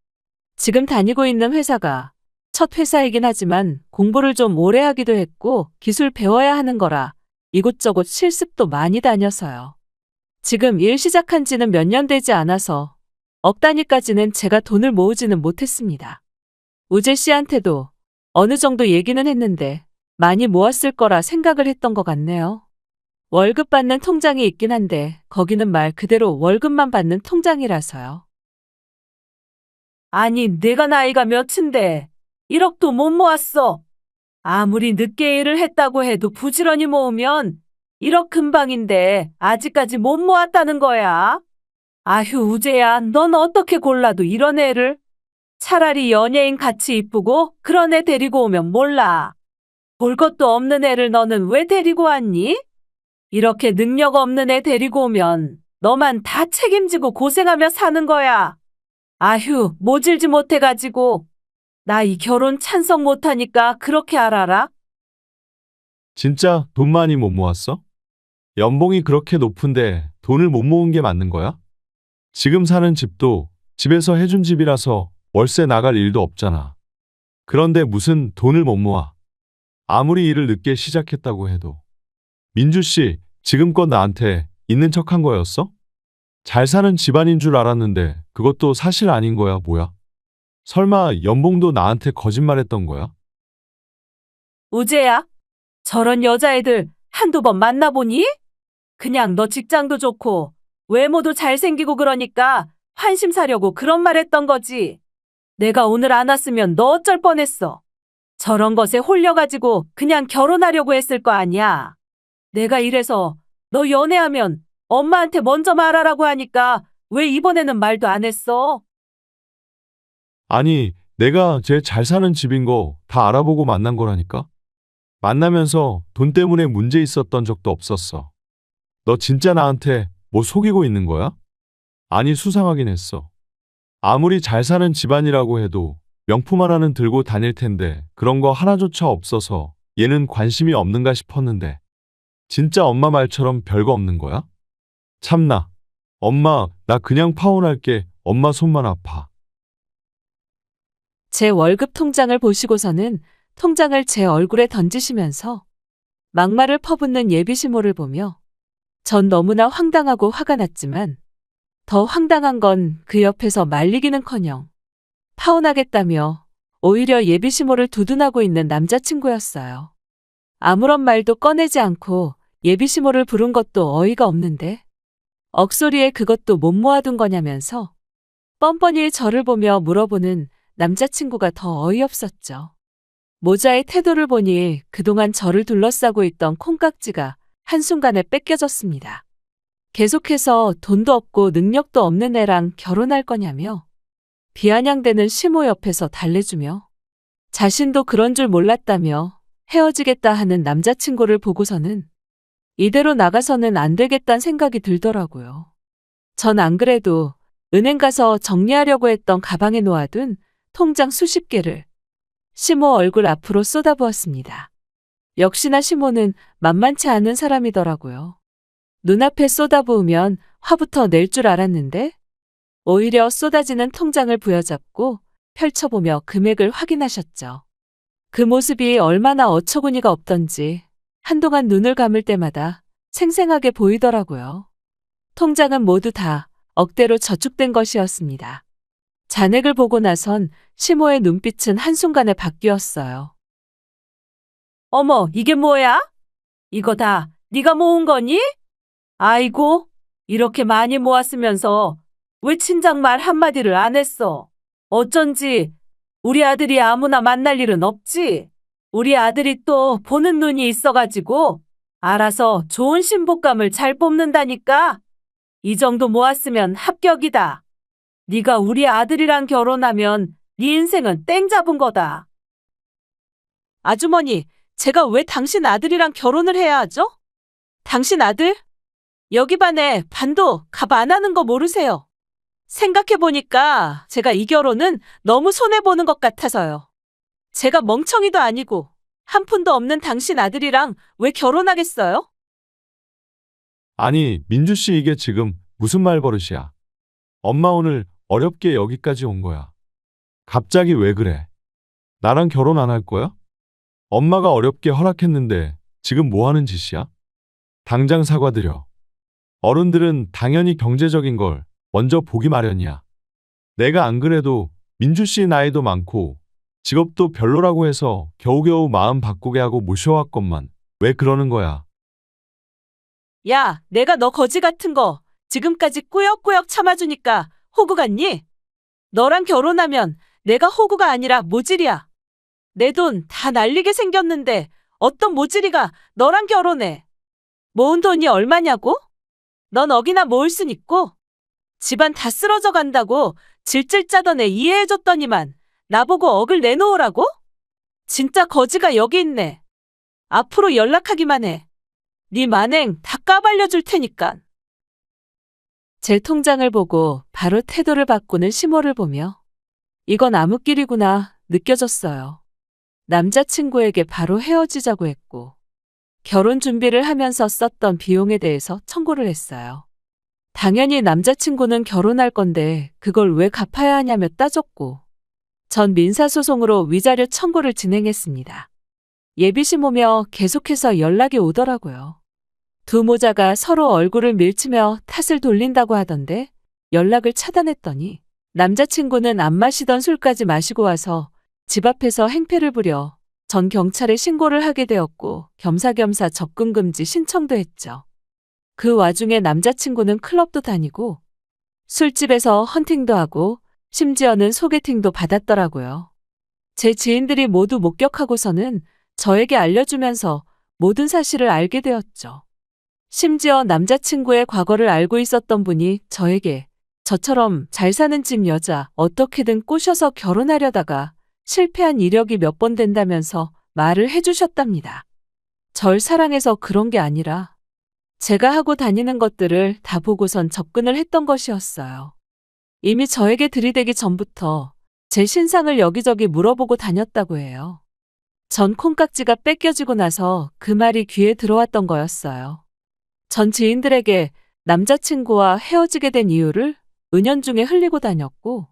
지금 다니고 있는 회사가 첫 회사이긴 하지만 공부를 좀 오래 하기도 했고 기술 배워야 하는 거라 이곳저곳 실습도 많이 다녀서요. 지금 일 시작한 지는 몇 년 되지 않아서 억 단위까지는 제가 돈을 모으지는 못했습니다. 우재 씨한테도 어느 정도 얘기는 했는데 많이 모았을 거라 생각을 했던 것 같네요. 월급 받는 통장이 있긴 한데 거기는 말 그대로 월급만 받는 통장이라서요. 아니, 내가 나이가 몇인데 1억도 못 모았어. 아무리 늦게 일을 했다고 해도 부지런히 모으면 1억 금방인데 아직까지 못 모았다는 거야. 아휴, 우재야, 넌 어떻게 골라도 이런 애를? 차라리 연예인 같이 이쁘고 그런 애 데리고 오면 몰라. 볼 것도 없는 애를 너는 왜 데리고 왔니? 이렇게 능력 없는 애 데리고 오면 너만 다 책임지고 고생하며 사는 거야. 아휴, 모질지 못해가지고. 나 이 결혼 찬성 못하니까 그렇게 알아라. 진짜 돈 많이 못 모았어? 연봉이 그렇게 높은데 돈을 못 모은 게 맞는 거야? 지금 사는 집도 집에서 해준 집이라서 월세 나갈 일도 없잖아. 그런데 무슨 돈을 못 모아? 아무리 일을 늦게 시작했다고 해도. 민주 씨, 지금껏 나한테 있는 척한 거였어? 잘 사는 집안인 줄 알았는데 그것도 사실 아닌 거야, 뭐야? 설마 연봉도 나한테 거짓말했던 거야? 우재야, 저런 여자애들 한두 번 만나보니? 그냥 너 직장도 좋고 외모도 잘생기고 그러니까 환심 사려고 그런 말 했던 거지. 내가 오늘 안 왔으면 너 어쩔 뻔했어. 저런 것에 홀려가지고 그냥 결혼하려고 했을 거 아니야. 내가 이래서 너 연애하면 엄마한테 먼저 말하라고 하니까 왜 이번에는 말도 안 했어? 아니, 내가 제일 잘 사는 집인 거 다 알아보고 만난 거라니까? 만나면서 돈 때문에 문제 있었던 적도 없었어. 너 진짜 나한테 뭐 속이고 있는 거야? 아니, 수상하긴 했어. 아무리 잘 사는 집안이라고 해도 명품 하나는 들고 다닐 텐데 그런 거 하나조차 없어서 얘는 관심이 없는가 싶었는데 진짜 엄마 말처럼 별거 없는 거야? 참나. 엄마, 나 그냥 파혼할게. 엄마 손만 아파. 제 월급 통장을 보시고서는 통장을 제 얼굴에 던지시면서 막말을 퍼붓는 예비시모를 보며 전 너무나 황당하고 화가 났지만 더 황당한 건 그 옆에서 말리기는커녕 파혼하겠다며 오히려 예비시모를 두둔하고 있는 남자친구였어요. 아무런 말도 꺼내지 않고 예비시모를 부른 것도 어이가 없는데 억소리에 그것도 못 모아둔 거냐면서 뻔뻔히 저를 보며 물어보는 남자친구가 더 어이없었죠. 모자의 태도를 보니 그동안 저를 둘러싸고 있던 콩깍지가 한순간에 뺏겨졌습니다. 계속해서 돈도 없고 능력도 없는 애랑 결혼할 거냐며 비아냥대는 시모 옆에서 달래주며 자신도 그런 줄 몰랐다며 헤어지겠다 하는 남자친구를 보고서는 이대로 나가서는 안 되겠다는 생각이 들더라고요. 전 안 그래도 은행 가서 정리하려고 했던 가방에 놓아둔 통장 수십 개를 시모 얼굴 앞으로 쏟아부었습니다. 역시나 시모는 만만치 않은 사람이더라고요. 눈앞에 쏟아부으면 화부터 낼 줄 알았는데 오히려 쏟아지는 통장을 부여잡고 펼쳐보며 금액을 확인하셨죠. 그 모습이 얼마나 어처구니가 없던지 한동안 눈을 감을 때마다 생생하게 보이더라고요. 통장은 모두 다 억대로 저축된 것이었습니다. 잔액을 보고 나선 시모의 눈빛은 한순간에 바뀌었어요. 어머, 이게 뭐야? 이거 다 네가 모은 거니? 아이고, 이렇게 많이 모았으면서 왜 친정 말 한마디를 안 했어? 어쩐지 우리 아들이 아무나 만날 일은 없지? 우리 아들이 또 보는 눈이 있어가지고 알아서 좋은 신부감을 잘 뽑는다니까? 이 정도 모았으면 합격이다. 네가 우리 아들이랑 결혼하면 네 인생은 땡 잡은 거다. 아주머니, 제가 왜 당신 아들이랑 결혼을 해야 하죠? 당신 아들? 여기 반에 반도 갑 안 하는 거 모르세요? 생각해보니까 제가 이 결혼은 너무 손해보는 것 같아서요. 제가 멍청이도 아니고 한 푼도 없는 당신 아들이랑 왜 결혼하겠어요? 아니, 민주 씨 이게 지금 무슨 말버릇이야? 엄마 오늘 어렵게 여기까지 온 거야. 갑자기 왜 그래? 나랑 결혼 안 할 거야? 엄마가 어렵게 허락했는데 지금 뭐 하는 짓이야? 당장 사과드려. 어른들은 당연히 경제적인 걸 먼저 보기 마련이야. 내가 안 그래도 민주 씨 나이도 많고 직업도 별로라고 해서 겨우겨우 마음 바꾸게 하고 모셔왔건만 왜 그러는 거야? 야, 내가 너 거지 같은 거 지금까지 꾸역꾸역 참아주니까 호구 같니? 너랑 결혼하면 내가 호구가 아니라 모질이야. 내 돈 다 날리게 생겼는데 어떤 모질이가 너랑 결혼해? 모은 돈이 얼마냐고? 넌 억이나 모을 순 있고 집안 다 쓰러져 간다고 질질 짜던 애 이해해줬더니만 나보고 억을 내놓으라고? 진짜 거지가 여기 있네. 앞으로 연락하기만 해. 네 만행 다 까발려줄 테니까. 제 통장을 보고 바로 태도를 바꾸는 시모를 보며 이건 암흑길이구나 느껴졌어요. 남자친구에게 바로 헤어지자고 했고 결혼 준비를 하면서 썼던 비용에 대해서 청구를 했어요. 당연히 남자친구는 결혼할 건데 그걸 왜 갚아야 하냐며 따졌고 전 민사소송으로 위자료 청구를 진행했습니다. 예비시모며 계속해서 연락이 오더라고요. 두 모자가 서로 얼굴을 밀치며 탓을 돌린다고 하던데 연락을 차단했더니 남자친구는 안 마시던 술까지 마시고 와서 집 앞에서 행패를 부려 전 경찰에 신고를 하게 되었고 겸사겸사 접근금지 신청도 했죠. 그 와중에 남자친구는 클럽도 다니고 술집에서 헌팅도 하고 심지어는 소개팅도 받았더라고요. 제 지인들이 모두 목격하고서는 저에게 알려주면서 모든 사실을 알게 되었죠. 심지어 남자친구의 과거를 알고 있었던 분이 저에게 저처럼 잘 사는 집 여자 어떻게든 꼬셔서 결혼하려다가 실패한 이력이 몇 번 된다면서 말을 해주셨답니다. 절 사랑해서 그런 게 아니라 제가 하고 다니는 것들을 다 보고선 접근을 했던 것이었어요. 이미 저에게 들이대기 전부터 제 신상을 여기저기 물어보고 다녔다고 해요. 전 콩깍지가 뺏겨지고 나서 그 말이 귀에 들어왔던 거였어요. 전 지인들에게 남자친구와 헤어지게 된 이유를 은연중에 흘리고 다녔고,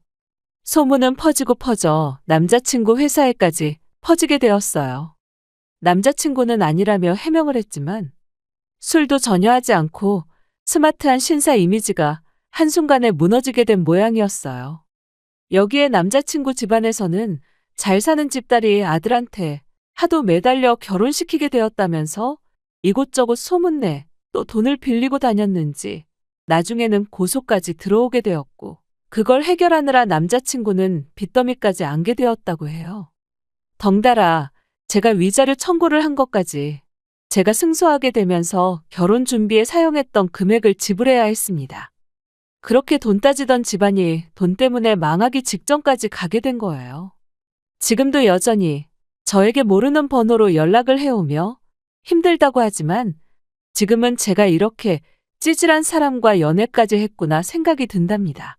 소문은 퍼지고 퍼져 남자친구 회사에까지 퍼지게 되었어요. 남자친구는 아니라며 해명을 했지만 술도 전혀 하지 않고 스마트한 신사 이미지가 한순간에 무너지게 된 모양이었어요. 여기에 남자친구 집안에서는 잘 사는 집딸이 아들한테 하도 매달려 결혼시키게 되었다면서 이곳저곳 소문내 또 돈을 빌리고 다녔는지 나중에는 고소까지 들어오게 되었고, 그걸 해결하느라 남자친구는 빚더미까지 안게 되었다고 해요. 덩달아 제가 위자료 청구를 한 것까지 제가 승소하게 되면서 결혼 준비에 사용했던 금액을 지불해야 했습니다. 그렇게 돈 따지던 집안이 돈 때문에 망하기 직전까지 가게 된 거예요. 지금도 여전히 저에게 모르는 번호로 연락을 해오며 힘들다고 하지만 지금은 제가 이렇게 찌질한 사람과 연애까지 했구나 생각이 든답니다.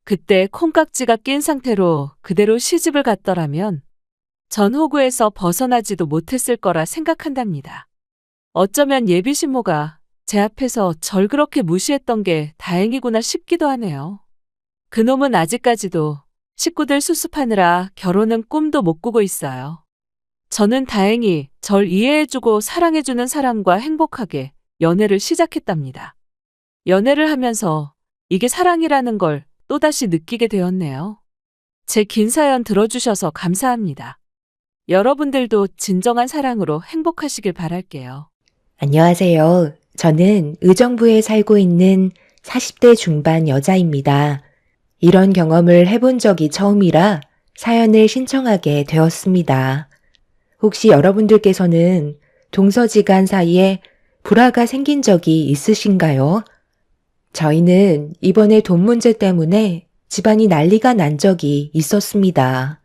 그때 콩깍지가 낀 상태로 그대로 시집을 갔더라면 전 호구에서 벗어나지도 못했을 거라 생각한답니다. 어쩌면 예비 신모가 제 앞에서 절 그렇게 무시했던 게 다행이구나 싶기도 하네요. 그놈은 아직까지도 식구들 수습하느라 결혼은 꿈도 못 꾸고 있어요. 저는 다행히 절 이해해주고 사랑해주는 사람과 행복하게 연애를 시작했답니다. 연애를 하면서 이게 사랑이라는 걸 또다시 느끼게 되었네요. 제 긴 사연 들어주셔서 감사합니다. 여러분들도 진정한 사랑으로 행복하시길 바랄게요. 안녕하세요. 저는 의정부에 살고 있는 40대 중반 여자입니다. 이런 경험을 해본 적이 처음이라 사연을 신청하게 되었습니다. 혹시 여러분들께서는 동서지간 사이에 불화가 생긴 적이 있으신가요? 저희는 이번에 돈 문제 때문에 집안이 난리가 난 적이 있었습니다.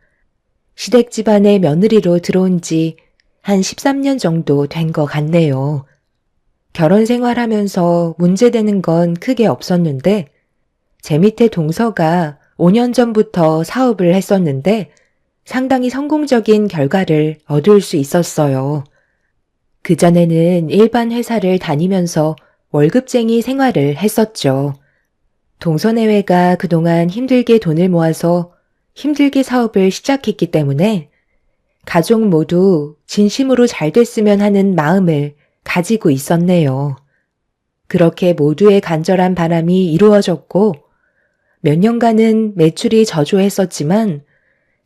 시댁 집안의 며느리로 들어온 지 한 13년 정도 된 것 같네요. 결혼 생활하면서 문제되는 건 크게 없었는데 제 밑에 동서가 5년 전부터 사업을 했었는데 상당히 성공적인 결과를 얻을 수 있었어요. 그전에는 일반 회사를 다니면서 월급쟁이 생활을 했었죠. 동서내외가 그동안 힘들게 돈을 모아서 힘들게 사업을 시작했기 때문에 가족 모두 진심으로 잘 됐으면 하는 마음을 가지고 있었네요. 그렇게 모두의 간절한 바람이 이루어졌고 몇 년간은 매출이 저조했었지만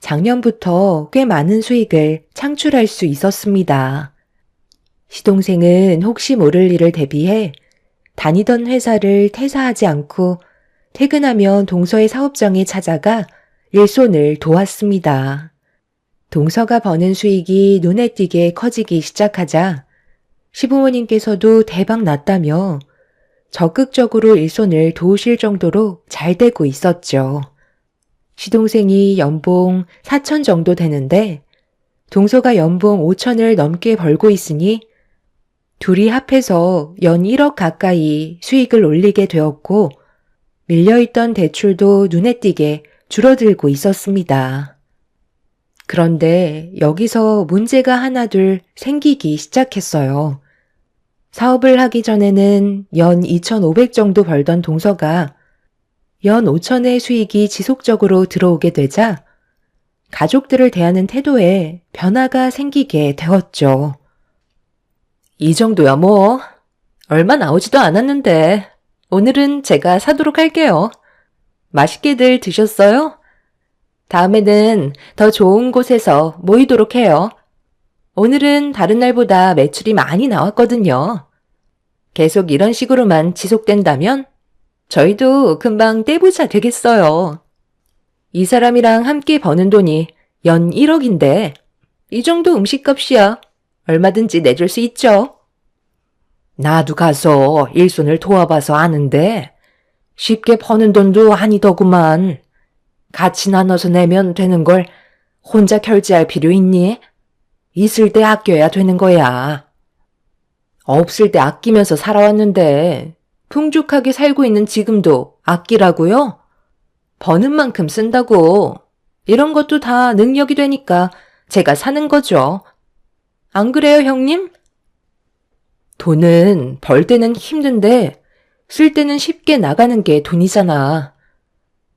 작년부터 꽤 많은 수익을 창출할 수 있었습니다. 시동생은 혹시 모를 일을 대비해 다니던 회사를 퇴사하지 않고 퇴근하면 동서의 사업장에 찾아가 일손을 도왔습니다. 동서가 버는 수익이 눈에 띄게 커지기 시작하자 시부모님께서도 대박 났다며 적극적으로 일손을 도우실 정도로 잘 되고 있었죠. 시동생이 연봉 4천 정도 되는데 동서가 연봉 5천을 넘게 벌고 있으니 둘이 합해서 연 1억 가까이 수익을 올리게 되었고 밀려있던 대출도 눈에 띄게 줄어들고 있었습니다. 그런데 여기서 문제가 하나둘 생기기 시작했어요. 사업을 하기 전에는 연 2,500 정도 벌던 동서가 연 5천의 수익이 지속적으로 들어오게 되자 가족들을 대하는 태도에 변화가 생기게 되었죠. 이 정도야 뭐. 얼마 나오지도 않았는데 오늘은 제가 사도록 할게요. 맛있게들 드셨어요? 다음에는 더 좋은 곳에서 모이도록 해요. 오늘은 다른 날보다 매출이 많이 나왔거든요. 계속 이런 식으로만 지속된다면 저희도 금방 떼부자 되겠어요. 이 사람이랑 함께 버는 돈이 연 1억인데 이 정도 음식값이야. 얼마든지 내줄 수 있죠. 나도 가서 일손을 도와봐서 아는데 쉽게 버는 돈도 아니더구만. 같이 나눠서 내면 되는 걸 혼자 결제할 필요 있니? 있을 때 아껴야 되는 거야. 없을 때 아끼면서 살아왔는데 풍족하게 살고 있는 지금도 아끼라고요? 버는 만큼 쓴다고. 이런 것도 다 능력이 되니까 제가 사는 거죠. 안 그래요, 형님? 돈은 벌 때는 힘든데 쓸 때는 쉽게 나가는 게 돈이잖아.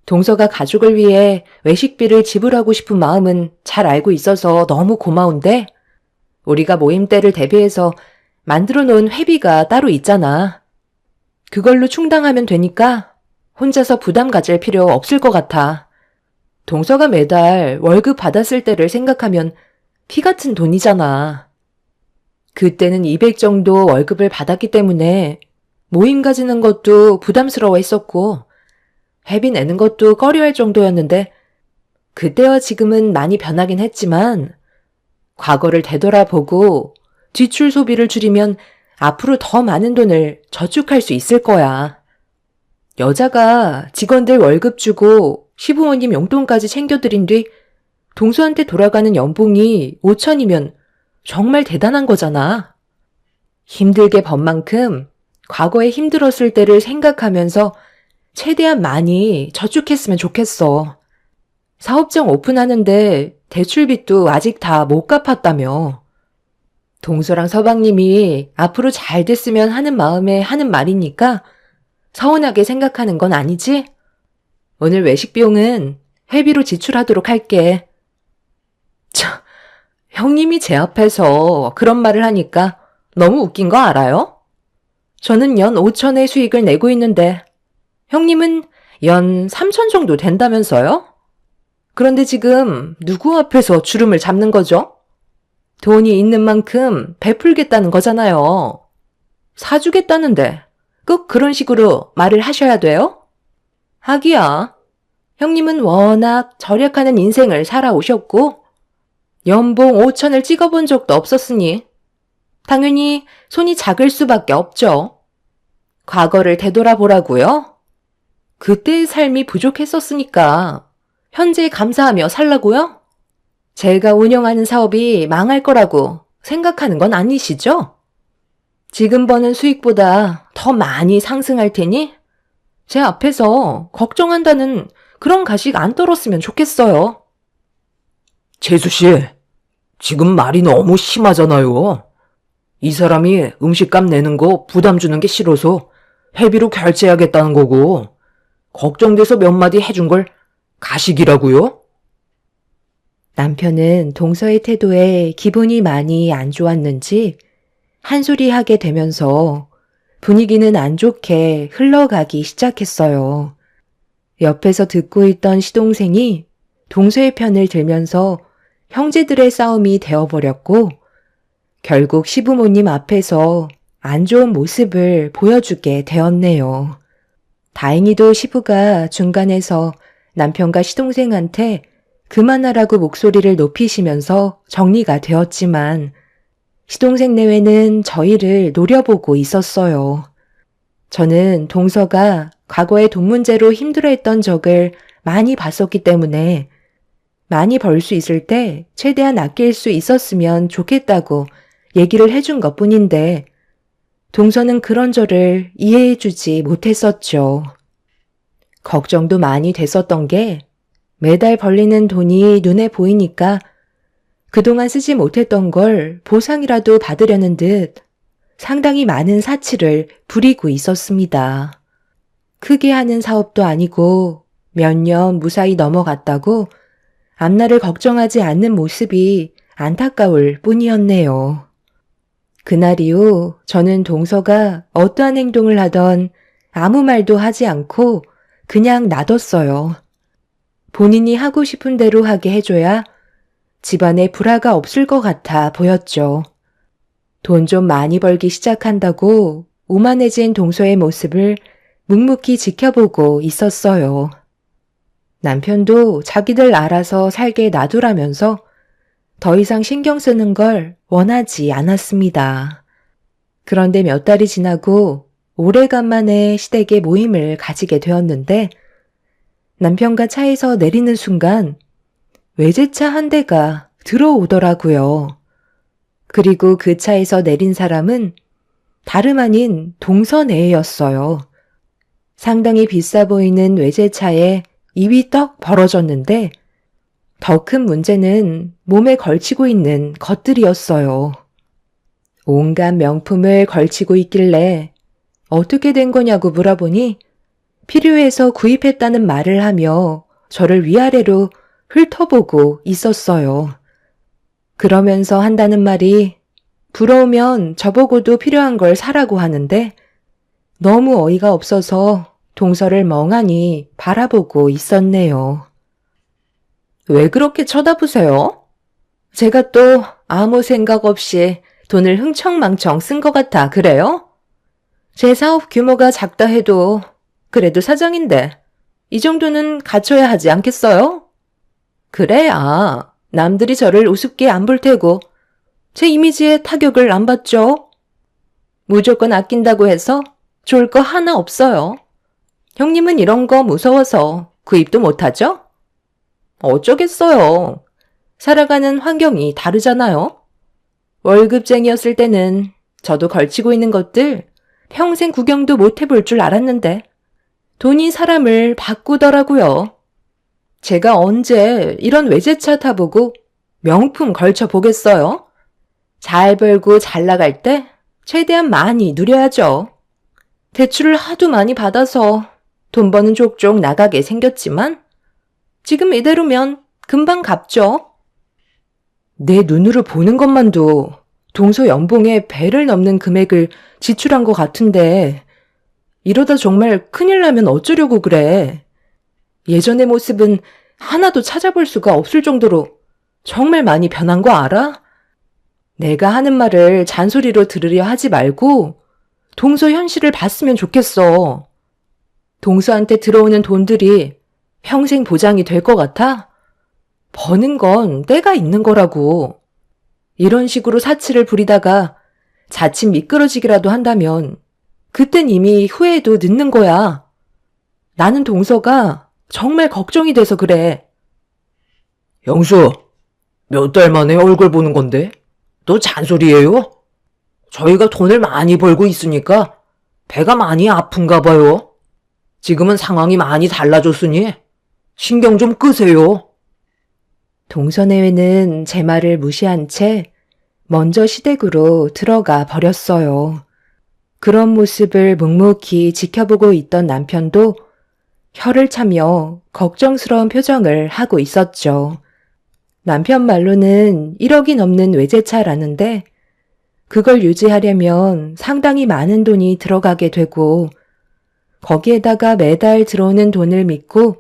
동서가 가족을 위해 외식비를 지불하고 싶은 마음은 잘 알고 있어서 너무 고마운데, 우리가 모임 때를 대비해서 만들어 놓은 회비가 따로 있잖아. 그걸로 충당하면 되니까 혼자서 부담 가질 필요 없을 것 같아. 동서가 매달 월급 받았을 때를 생각하면 피 같은 돈이잖아. 그때는 200 정도 월급을 받았기 때문에 모임 가지는 것도 부담스러워 했었고, 회비 내는 것도 꺼려할 정도였는데, 그때와 지금은 많이 변하긴 했지만, 과거를 되돌아보고 지출 소비를 줄이면 앞으로 더 많은 돈을 저축할 수 있을 거야. 여자가 직원들 월급 주고 시부모님 용돈까지 챙겨드린 뒤 동서한테 돌아가는 연봉이 5천이면 정말 대단한 거잖아. 힘들게 번 만큼 과거에 힘들었을 때를 생각하면서 최대한 많이 저축했으면 좋겠어. 사업장 오픈하는데 대출빚도 아직 다 못 갚았다며. 동서랑 서방님이 앞으로 잘 됐으면 하는 마음에 하는 말이니까 서운하게 생각하는 건 아니지? 오늘 외식 비용은 회비로 지출하도록 할게. 참, 형님이 제 앞에서 그런 말을 하니까 너무 웃긴 거 알아요? 저는 연 5천의 수익을 내고 있는데 형님은 연 3천 정도 된다면서요? 그런데 지금 누구 앞에서 주름을 잡는 거죠? 돈이 있는 만큼 베풀겠다는 거잖아요. 사주겠다는데 꼭 그런 식으로 말을 하셔야 돼요? 하기야, 형님은 워낙 절약하는 인생을 살아오셨고 연봉 5천을 찍어본 적도 없었으니 당연히 손이 작을 수밖에 없죠. 과거를 되돌아보라고요? 그때의 삶이 부족했었으니까 현재에 감사하며 살라고요? 제가 운영하는 사업이 망할 거라고 생각하는 건 아니시죠? 지금 버는 수익보다 더 많이 상승할 테니 제 앞에서 걱정한다는 그런 가식 안 떨었으면 좋겠어요. 재수씨, 지금 말이 너무 심하잖아요. 이 사람이 음식값 내는 거 부담 주는 게 싫어서 회비로 결제하겠다는 거고, 걱정돼서 몇 마디 해준 걸 가식이라고요? 남편은 동서의 태도에 기분이 많이 안 좋았는지 한 소리 하게 되면서 분위기는 안 좋게 흘러가기 시작했어요. 옆에서 듣고 있던 시동생이 동서의 편을 들면서 형제들의 싸움이 되어버렸고 결국 시부모님 앞에서 안 좋은 모습을 보여주게 되었네요. 다행히도 시부가 중간에서 남편과 시동생한테 그만하라고 목소리를 높이시면서 정리가 되었지만 시동생 내외는 저희를 노려보고 있었어요. 저는 동서가 과거에 돈 문제로 힘들어했던 적을 많이 봤었기 때문에 많이 벌 수 있을 때 최대한 아낄 수 있었으면 좋겠다고 얘기를 해준 것뿐인데 동서는 그런 저를 이해해주지 못했었죠. 걱정도 많이 됐었던 게 매달 벌리는 돈이 눈에 보이니까 그동안 쓰지 못했던 걸 보상이라도 받으려는 듯 상당히 많은 사치를 부리고 있었습니다. 크게 하는 사업도 아니고 몇 년 무사히 넘어갔다고 앞날을 걱정하지 않는 모습이 안타까울 뿐이었네요. 그날 이후 저는 동서가 어떠한 행동을 하던 아무 말도 하지 않고 그냥 놔뒀어요. 본인이 하고 싶은 대로 하게 해줘야 집안에 불화가 없을 것 같아 보였죠. 돈 좀 많이 벌기 시작한다고 오만해진 동서의 모습을 묵묵히 지켜보고 있었어요. 남편도 자기들 알아서 살게 놔두라면서 더 이상 신경 쓰는 걸 원하지 않았습니다. 그런데 몇 달이 지나고 오래간만에 시댁에 모임을 가지게 되었는데 남편과 차에서 내리는 순간 외제차 한 대가 들어오더라고요. 그리고 그 차에서 내린 사람은 다름 아닌 동서네였어요. 상당히 비싸 보이는 외제차에 입이 떡 벌어졌는데 더 큰 문제는 몸에 걸치고 있는 것들이었어요. 온갖 명품을 걸치고 있길래 어떻게 된 거냐고 물어보니 필요해서 구입했다는 말을 하며 저를 위아래로 훑어보고 있었어요. 그러면서 한다는 말이 부러우면 저보고도 필요한 걸 사라고 하는데 너무 어이가 없어서 동서를 멍하니 바라보고 있었네요. 왜 그렇게 쳐다보세요? 제가 또 아무 생각 없이 돈을 흥청망청 쓴 것 같아 그래요? 제 사업 규모가 작다 해도 그래도 사장인데 이 정도는 갖춰야 하지 않겠어요? 그래야 남들이 저를 우습게 안 볼 테고 제 이미지에 타격을 안 받죠. 무조건 아낀다고 해서 좋을 거 하나 없어요. 형님은 이런 거 무서워서 구입도 못하죠? 어쩌겠어요. 살아가는 환경이 다르잖아요. 월급쟁이였을 때는 저도 걸치고 있는 것들 평생 구경도 못 해볼 줄 알았는데 돈이 사람을 바꾸더라고요. 제가 언제 이런 외제차 타보고 명품 걸쳐보겠어요? 잘 벌고 잘 나갈 때 최대한 많이 누려야죠. 대출을 하도 많이 받아서 돈 버는 족족 나가게 생겼지만 지금 이대로면 금방 갚죠. 내 눈으로 보는 것만도 동서 연봉의 배를 넘는 금액을 지출한 것 같은데 이러다 정말 큰일 나면 어쩌려고 그래. 예전의 모습은 하나도 찾아볼 수가 없을 정도로 정말 많이 변한 거 알아? 내가 하는 말을 잔소리로 들으려 하지 말고 동서 현실을 봤으면 좋겠어. 동서한테 들어오는 돈들이 평생 보장이 될 것 같아? 버는 건 때가 있는 거라고. 이런 식으로 사치를 부리다가 자칫 미끄러지기라도 한다면 그땐 이미 후회해도 늦는 거야. 나는 동서가 정말 걱정이 돼서 그래. 영수, 몇 달 만에 얼굴 보는 건데? 또 잔소리예요? 저희가 돈을 많이 벌고 있으니까 배가 많이 아픈가 봐요. 지금은 상황이 많이 달라졌으니 신경 좀 끄세요. 동서내외는 제 말을 무시한 채 먼저 시댁으로 들어가 버렸어요. 그런 모습을 묵묵히 지켜보고 있던 남편도 혀를 차며 걱정스러운 표정을 하고 있었죠. 남편 말로는 1억이 넘는 외제차라는데 그걸 유지하려면 상당히 많은 돈이 들어가게 되고 거기에다가 매달 들어오는 돈을 믿고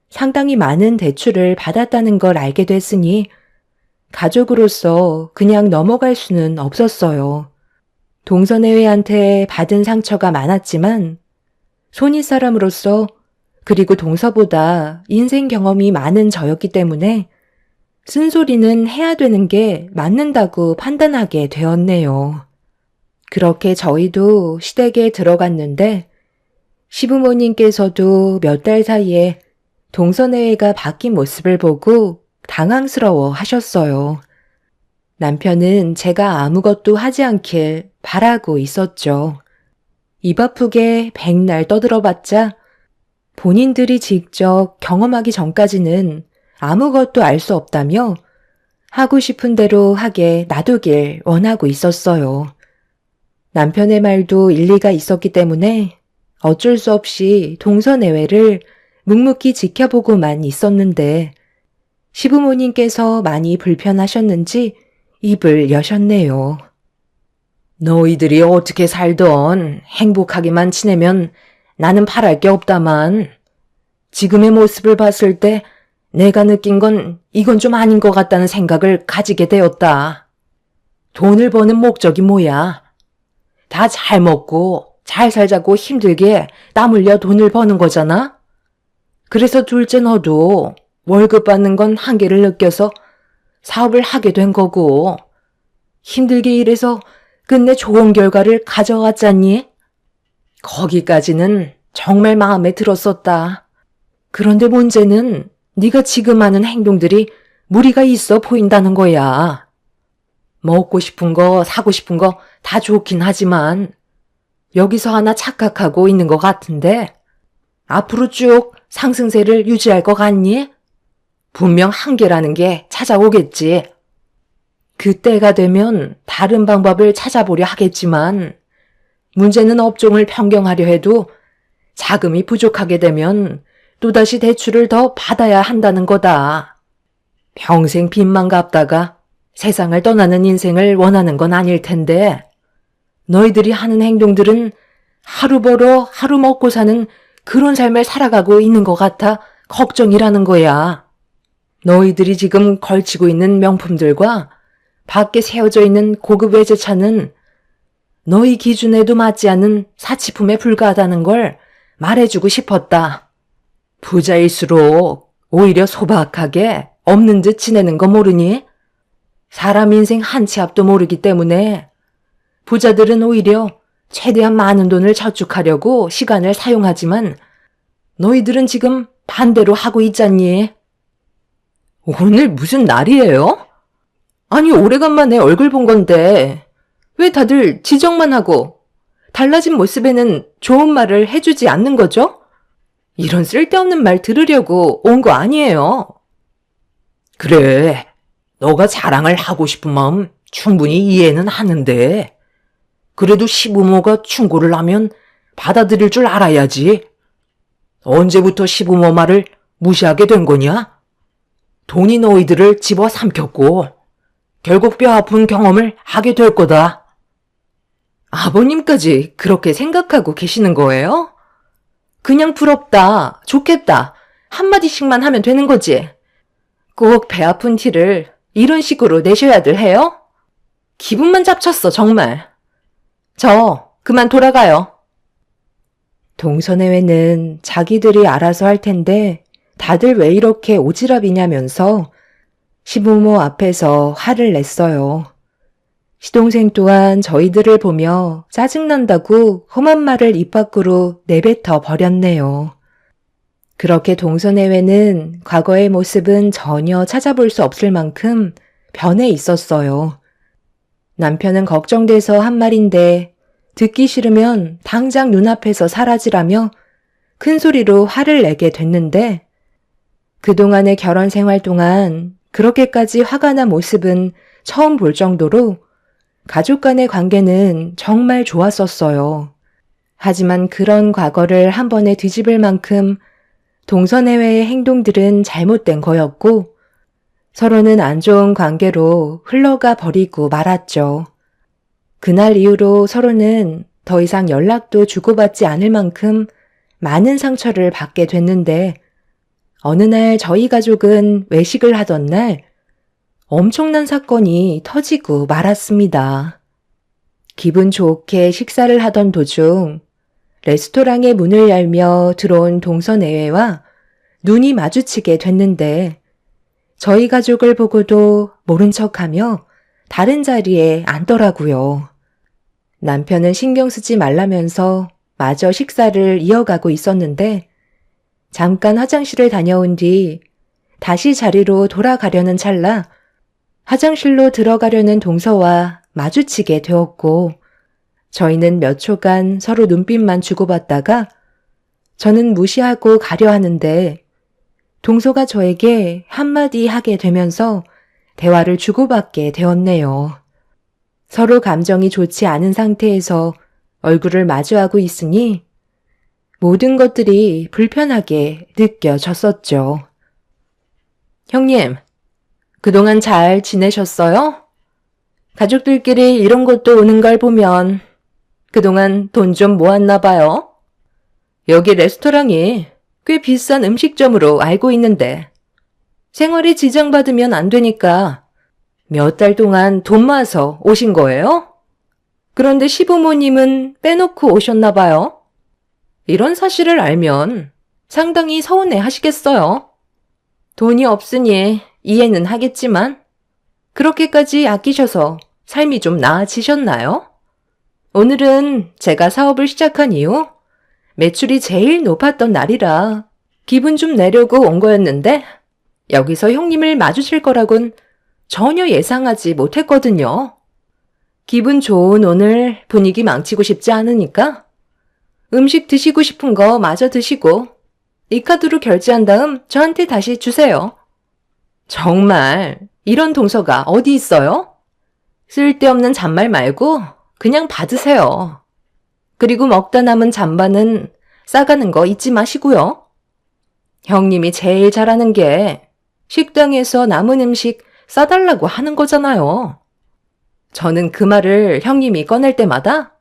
상당히 많은 대출을 받았다는 걸 알게 됐으니 가족으로서 그냥 넘어갈 수는 없었어요. 동서내외한테 받은 상처가 많았지만 손윗사람으로서 그리고 동서보다 인생 경험이 많은 저였기 때문에 쓴소리는 해야 되는 게 맞는다고 판단하게 되었네요. 그렇게 저희도 시댁에 들어갔는데 시부모님께서도 몇 달 사이에 동서내외가 바뀐 모습을 보고 당황스러워 하셨어요. 남편은 제가 아무것도 하지 않길 바라고 있었죠. 입 아프게 백날 떠들어봤자 본인들이 직접 경험하기 전까지는 아무것도 알 수 없다며 하고 싶은 대로 하게 놔두길 원하고 있었어요. 남편의 말도 일리가 있었기 때문에 어쩔 수 없이 동서내외를 묵묵히 지켜보고만 있었는데 시부모님께서 많이 불편하셨는지 입을 여셨네요. 너희들이 어떻게 살던 행복하게만 지내면 나는 바랄 게 없다만 지금의 모습을 봤을 때 내가 느낀 건 이건 좀 아닌 것 같다는 생각을 가지게 되었다. 돈을 버는 목적이 뭐야? 다 잘 먹고 잘 살자고 힘들게 땀 흘려 돈을 버는 거잖아? 그래서 둘째 너도 월급 받는 건 한계를 느껴서 사업을 하게 된 거고 힘들게 일해서 끝내 좋은 결과를 가져왔잖니? 거기까지는 정말 마음에 들었었다. 그런데 문제는 네가 지금 하는 행동들이 무리가 있어 보인다는 거야. 먹고 싶은 거, 사고 싶은 거 다 좋긴 하지만 여기서 하나 착각하고 있는 것 같은데 앞으로 쭉 상승세를 유지할 것 같니? 분명 한계라는 게 찾아오겠지. 그때가 되면 다른 방법을 찾아보려 하겠지만 문제는 업종을 변경하려 해도 자금이 부족하게 되면 또다시 대출을 더 받아야 한다는 거다. 평생 빚만 갚다가 세상을 떠나는 인생을 원하는 건 아닐 텐데 너희들이 하는 행동들은 하루 벌어 하루 먹고 사는 그런 삶을 살아가고 있는 것 같아 걱정이라는 거야. 너희들이 지금 걸치고 있는 명품들과 밖에 세워져 있는 고급 외제차는 너희 기준에도 맞지 않는 사치품에 불과하다는 걸 말해주고 싶었다. 부자일수록 오히려 소박하게 없는 듯 지내는 거 모르니? 사람 인생 한 치 앞도 모르기 때문에 부자들은 오히려 최대한 많은 돈을 저축하려고 시간을 사용하지만 너희들은 지금 반대로 하고 있잖니. 오늘 무슨 날이에요? 아니, 오래간만에 얼굴 본 건데 왜 다들 지적만 하고 달라진 모습에는 좋은 말을 해주지 않는 거죠? 이런 쓸데없는 말 들으려고 온 거 아니에요. 그래, 너가 자랑을 하고 싶은 마음 충분히 이해는 하는데 그래도 시부모가 충고를 하면 받아들일 줄 알아야지. 언제부터 시부모 말을 무시하게 된 거냐? 돈이 너희들을 집어삼켰고 결국 뼈 아픈 경험을 하게 될 거다. 아버님까지 그렇게 생각하고 계시는 거예요? 그냥 부럽다, 좋겠다 한마디씩만 하면 되는 거지. 꼭 배 아픈 티를 이런 식으로 내셔야들 해요? 기분만 잡쳤어, 정말. 저 그만 돌아가요. 동서내외는 자기들이 알아서 할 텐데 다들 왜 이렇게 오지랖이냐면서 시부모 앞에서 화를 냈어요. 시동생 또한 저희들을 보며 짜증난다고 험한 말을 입 밖으로 내뱉어 버렸네요. 그렇게 동서내외는 과거의 모습은 전혀 찾아볼 수 없을 만큼 변해 있었어요. 남편은 걱정돼서 한 말인데 듣기 싫으면 당장 눈앞에서 사라지라며 큰 소리로 화를 내게 됐는데 그동안의 결혼 생활 동안 그렇게까지 화가 난 모습은 처음 볼 정도로 가족 간의 관계는 정말 좋았었어요. 하지만 그런 과거를 한 번에 뒤집을 만큼 동서내외의 행동들은 잘못된 거였고 서로는 안 좋은 관계로 흘러가 버리고 말았죠. 그날 이후로 서로는 더 이상 연락도 주고받지 않을 만큼 많은 상처를 받게 됐는데 어느 날 저희 가족은 외식을 하던 날 엄청난 사건이 터지고 말았습니다. 기분 좋게 식사를 하던 도중 레스토랑의 문을 열며 들어온 동서내외와 눈이 마주치게 됐는데 저희 가족을 보고도 모른 척하며 다른 자리에 앉더라고요. 남편은 신경 쓰지 말라면서 마저 식사를 이어가고 있었는데 잠깐 화장실을 다녀온 뒤 다시 자리로 돌아가려는 찰나 화장실로 들어가려는 동서와 마주치게 되었고 저희는 몇 초간 서로 눈빛만 주고받다가 저는 무시하고 가려 하는데 동서가 저에게 한마디 하게 되면서 대화를 주고받게 되었네요. 서로 감정이 좋지 않은 상태에서 얼굴을 마주하고 있으니 모든 것들이 불편하게 느껴졌었죠. 형님, 그동안 잘 지내셨어요? 가족들끼리 이런 것도 오는 걸 보면 그동안 돈 좀 모았나 봐요. 여기 레스토랑이 꽤 비싼 음식점으로 알고 있는데 생활에 지장받으면 안 되니까 몇 달 동안 돈 모아서 오신 거예요? 그런데 시부모님은 빼놓고 오셨나 봐요. 이런 사실을 알면 상당히 서운해 하시겠어요. 돈이 없으니 이해는 하겠지만 그렇게까지 아끼셔서 삶이 좀 나아지셨나요? 오늘은 제가 사업을 시작한 이후 매출이 제일 높았던 날이라 기분 좀 내려고 온 거였는데 여기서 형님을 마주칠 거라곤 전혀 예상하지 못했거든요. 기분 좋은 오늘 분위기 망치고 싶지 않으니까 음식 드시고 싶은 거 마저 드시고 이 카드로 결제한 다음 저한테 다시 주세요. 정말 이런 동서가 어디 있어요? 쓸데없는 잔말 말고 그냥 받으세요. 그리고 먹다 남은 잔반은 싸가는 거 잊지 마시고요. 형님이 제일 잘하는 게 식당에서 남은 음식 싸달라고 하는 거잖아요. 저는 그 말을 형님이 꺼낼 때마다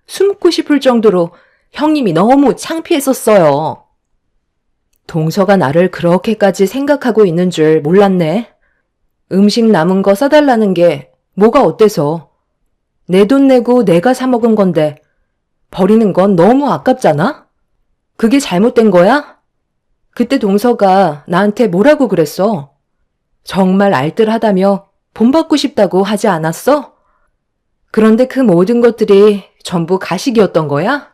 숨고 싶을 정도로 형님이 너무 창피했었어요. 동서가 나를 그렇게까지 생각하고 있는 줄 몰랐네. 음식 남은 거 싸달라는 게 뭐가 어때서? 내 돈 내고 내가 사 먹은 건데 버리는 건 너무 아깝잖아? 그게 잘못된 거야? 그때 동서가 나한테 뭐라고 그랬어? 정말 알뜰하다며 본받고 싶다고 하지 않았어? 그런데 그 모든 것들이 전부 가식이었던 거야?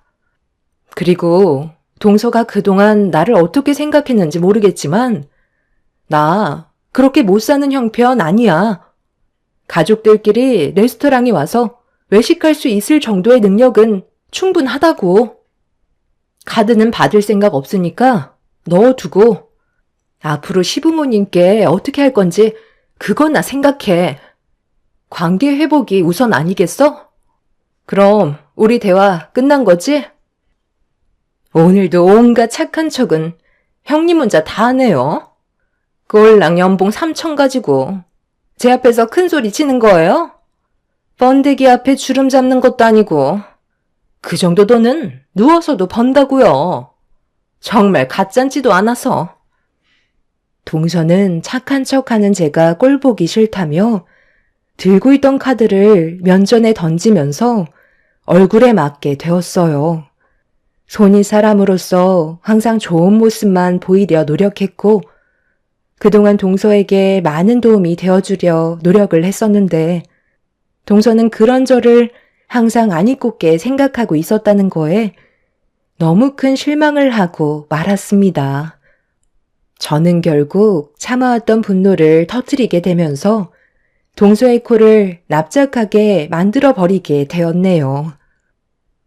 그리고 동서가 그동안 나를 어떻게 생각했는지 모르겠지만 나 그렇게 못 사는 형편 아니야. 가족들끼리 레스토랑에 와서 외식할 수 있을 정도의 능력은 충분하다고. 카드는 받을 생각 없으니까 넣어두고 앞으로 시부모님께 어떻게 할 건지 그거나 생각해. 관계 회복이 우선 아니겠어? 그럼 우리 대화 끝난 거지? 오늘도 온갖 착한 척은 형님 혼자 다 하네요. 꼴랑 연봉 3천 가지고 제 앞에서 큰 소리 치는 거예요? 번데기 앞에 주름 잡는 것도 아니고 그 정도 돈은 누워서도 번다고요. 정말 가짠지도 않아서. 동서는 착한 척하는 제가 꼴보기 싫다며 들고 있던 카드를 면전에 던지면서 얼굴에 맞게 되었어요. 손이 사람으로서 항상 좋은 모습만 보이려 노력했고 그동안 동서에게 많은 도움이 되어주려 노력을 했었는데 동서는 그런 저를 항상 안 이꼽게 생각하고 있었다는 거에 너무 큰 실망을 하고 말았습니다. 저는 결국 참아왔던 분노를 터뜨리게 되면서 동서의 코를 납작하게 만들어버리게 되었네요.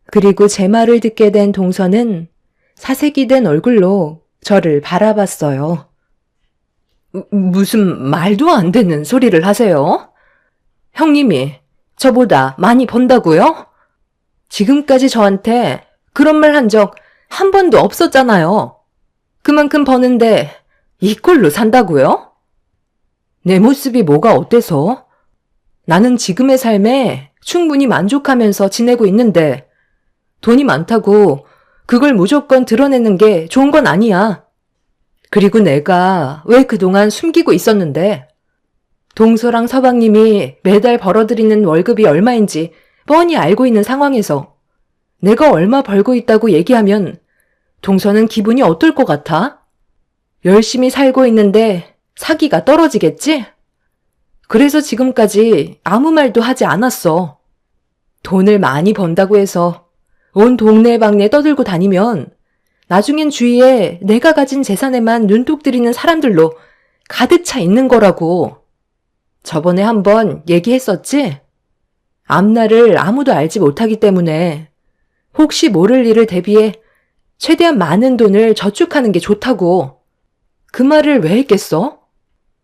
그리고 제 말을 듣게 된 동서는 사색이 된 얼굴로 저를 바라봤어요. 무슨 말도 안 되는 소리를 하세요? 형님이 저보다 많이 번다고요? 지금까지 저한테 그런 말 한 적 한 번도 없었잖아요. 그만큼 버는데 이 꼴로 산다고요? 내 모습이 뭐가 어때서? 나는 지금의 삶에 충분히 만족하면서 지내고 있는데 돈이 많다고 그걸 무조건 드러내는 게 좋은 건 아니야. 그리고 내가 왜 그동안 숨기고 있었는데 동서랑 서방님이 매달 벌어들이는 월급이 얼마인지 뻔히 알고 있는 상황에서 내가 얼마 벌고 있다고 얘기하면 동서는 기분이 어떨 것 같아? 열심히 살고 있는데 사기가 떨어지겠지? 그래서 지금까지 아무 말도 하지 않았어. 돈을 많이 번다고 해서 온 동네방네 떠들고 다니면 나중엔 주위에 내가 가진 재산에만 눈독 들이는 사람들로 가득 차 있는 거라고. 저번에 한번 얘기했었지? 앞날을 아무도 알지 못하기 때문에 혹시 모를 일을 대비해 최대한 많은 돈을 저축하는 게 좋다고. 그 말을 왜 했겠어?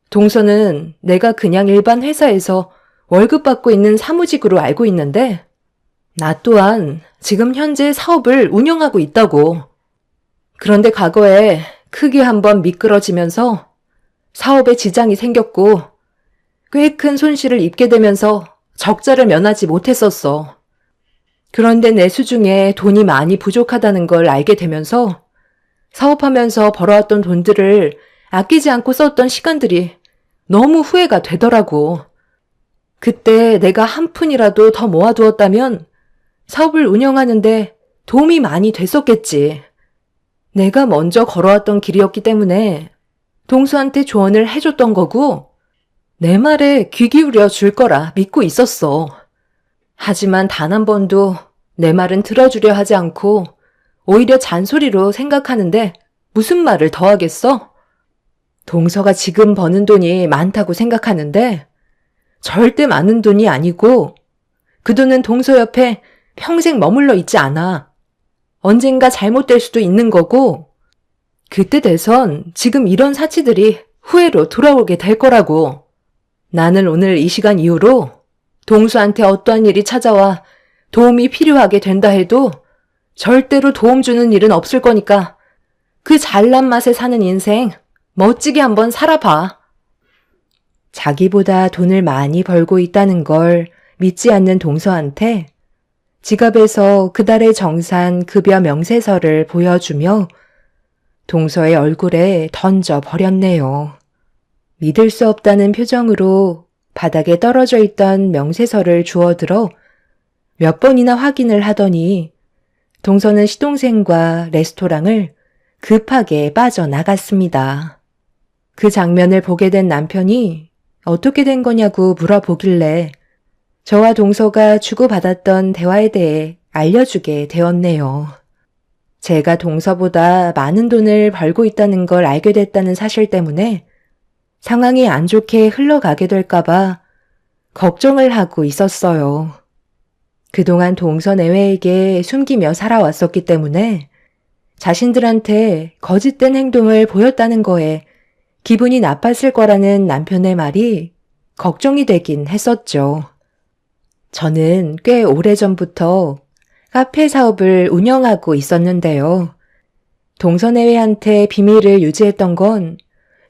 동서는 내가 그냥 일반 회사에서 월급 받고 있는 사무직으로 알고 있는데 나 또한 지금 현재 사업을 운영하고 있다고. 그런데 과거에 크게 한번 미끄러지면서 사업에 지장이 생겼고 꽤 큰 손실을 입게 되면서 적자를 면하지 못했었어. 그런데 내 수중에 돈이 많이 부족하다는 걸 알게 되면서 사업하면서 벌어왔던 돈들을 아끼지 않고 썼던 시간들이 너무 후회가 되더라고. 그때 내가 한 푼이라도 더 모아두었다면 사업을 운영하는데 도움이 많이 됐었겠지. 내가 먼저 걸어왔던 길이었기 때문에 동수한테 조언을 해줬던 거고 내 말에 귀 기울여 줄 거라 믿고 있었어. 하지만 단 한 번도 내 말은 들어주려 하지 않고 오히려 잔소리로 생각하는데 무슨 말을 더 하겠어? 동서가 지금 버는 돈이 많다고 생각하는데 절대 많은 돈이 아니고 그 돈은 동서 옆에 평생 머물러 있지 않아. 언젠가 잘못될 수도 있는 거고 그때 돼선 지금 이런 사치들이 후회로 돌아오게 될 거라고. 나는 오늘 이 시간 이후로 동수한테 어떠한 일이 찾아와 도움이 필요하게 된다 해도 절대로 도움 주는 일은 없을 거니까 그 잘난 맛에 사는 인생 멋지게 한번 살아봐. 자기보다 돈을 많이 벌고 있다는 걸 믿지 않는 동서한테 지갑에서 그달의 정산 급여 명세서를 보여주며 동서의 얼굴에 던져 버렸네요. 믿을 수 없다는 표정으로 바닥에 떨어져 있던 명세서를 주워들어 몇 번이나 확인을 하더니 동서는 시동생과 레스토랑을 급하게 빠져나갔습니다. 그 장면을 보게 된 남편이 어떻게 된 거냐고 물어보길래 저와 동서가 주고받았던 대화에 대해 알려주게 되었네요. 제가 동서보다 많은 돈을 벌고 있다는 걸 알게 됐다는 사실 때문에 상황이 안 좋게 흘러가게 될까봐 걱정을 하고 있었어요. 그동안 동서 내외에게 숨기며 살아왔었기 때문에 자신들한테 거짓된 행동을 보였다는 거에 기분이 나빴을 거라는 남편의 말이 걱정이 되긴 했었죠. 저는 꽤 오래전부터 카페 사업을 운영하고 있었는데요. 동서내외한테 비밀을 유지했던 건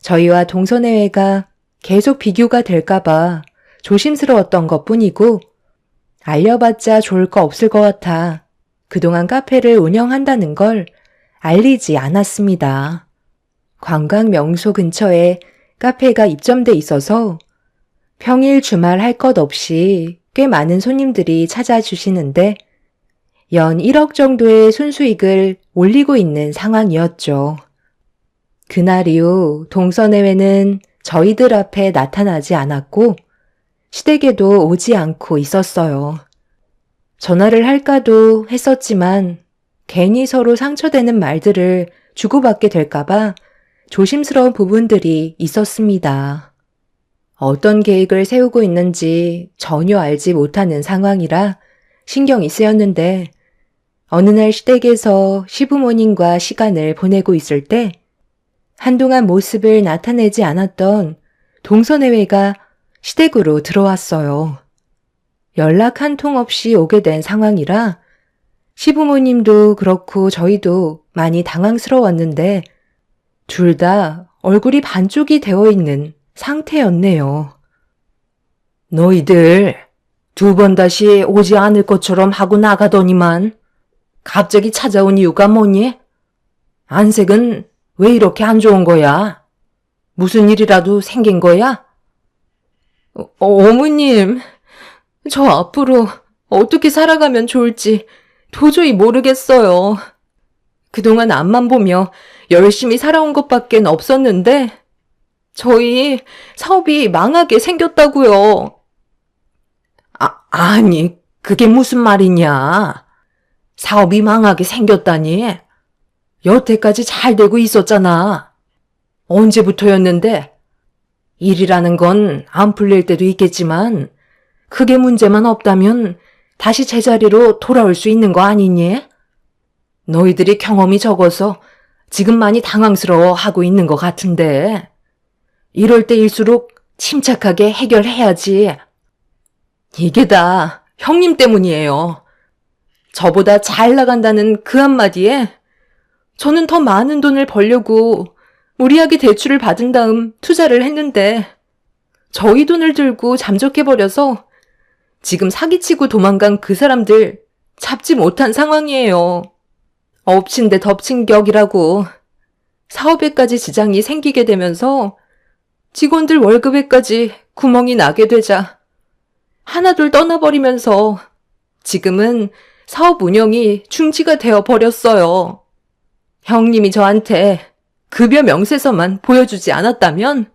저희와 동서내외가 계속 비교가 될까봐 조심스러웠던 것뿐이고 알려봤자 좋을 거 없을 것 같아 그동안 카페를 운영한다는 걸 알리지 않았습니다. 관광 명소 근처에 카페가 입점돼 있어서 평일 주말 할 것 없이 꽤 많은 손님들이 찾아주시는데 연 1억 정도의 순수익을 올리고 있는 상황이었죠. 그날 이후 동서내외는 저희들 앞에 나타나지 않았고 시댁에도 오지 않고 있었어요. 전화를 할까도 했었지만 괜히 서로 상처되는 말들을 주고받게 될까봐 조심스러운 부분들이 있었습니다. 어떤 계획을 세우고 있는지 전혀 알지 못하는 상황이라 신경이 쓰였는데 어느 날 시댁에서 시부모님과 시간을 보내고 있을 때 한동안 모습을 나타내지 않았던 동서내외가 시댁으로 들어왔어요. 연락 한 통 없이 오게 된 상황이라 시부모님도 그렇고 저희도 많이 당황스러웠는데 둘 다 얼굴이 반쪽이 되어 있는 상태였네요. 너희들 2번 다시 오지 않을 것처럼 하고 나가더니만 갑자기 찾아온 이유가 뭐니? 안색은 왜 이렇게 안 좋은 거야? 무슨 일이라도 생긴 거야? 어머님, 저 앞으로 어떻게 살아가면 좋을지 도저히 모르겠어요. 그동안 앞만 보며 열심히 살아온 것밖엔 없었는데 저희 사업이 망하게 생겼다고요. 아니, 그게 무슨 말이냐? 사업이 망하게 생겼다니? 여태까지 잘 되고 있었잖아. 언제부터였는데? 일이라는 건 안 풀릴 때도 있겠지만 크게 문제만 없다면 다시 제자리로 돌아올 수 있는 거 아니니? 너희들이 경험이 적어서 지금 많이 당황스러워하고 있는 것 같은데 이럴 때일수록 침착하게 해결해야지. 이게 다 형님 때문이에요. 저보다 잘 나간다는 그 한마디에 저는 더 많은 돈을 벌려고 무리하게 대출을 받은 다음 투자를 했는데 저희 돈을 들고 잠적해버려서 지금 사기치고 도망간 그 사람들 잡지 못한 상황이에요. 엎친 데 덮친 격이라고 사업에까지 지장이 생기게 되면서 직원들 월급에까지 구멍이 나게 되자 하나둘 떠나버리면서 지금은 사업 운영이 중지가 되어 버렸어요. 형님이 저한테 급여 명세서만 보여주지 않았다면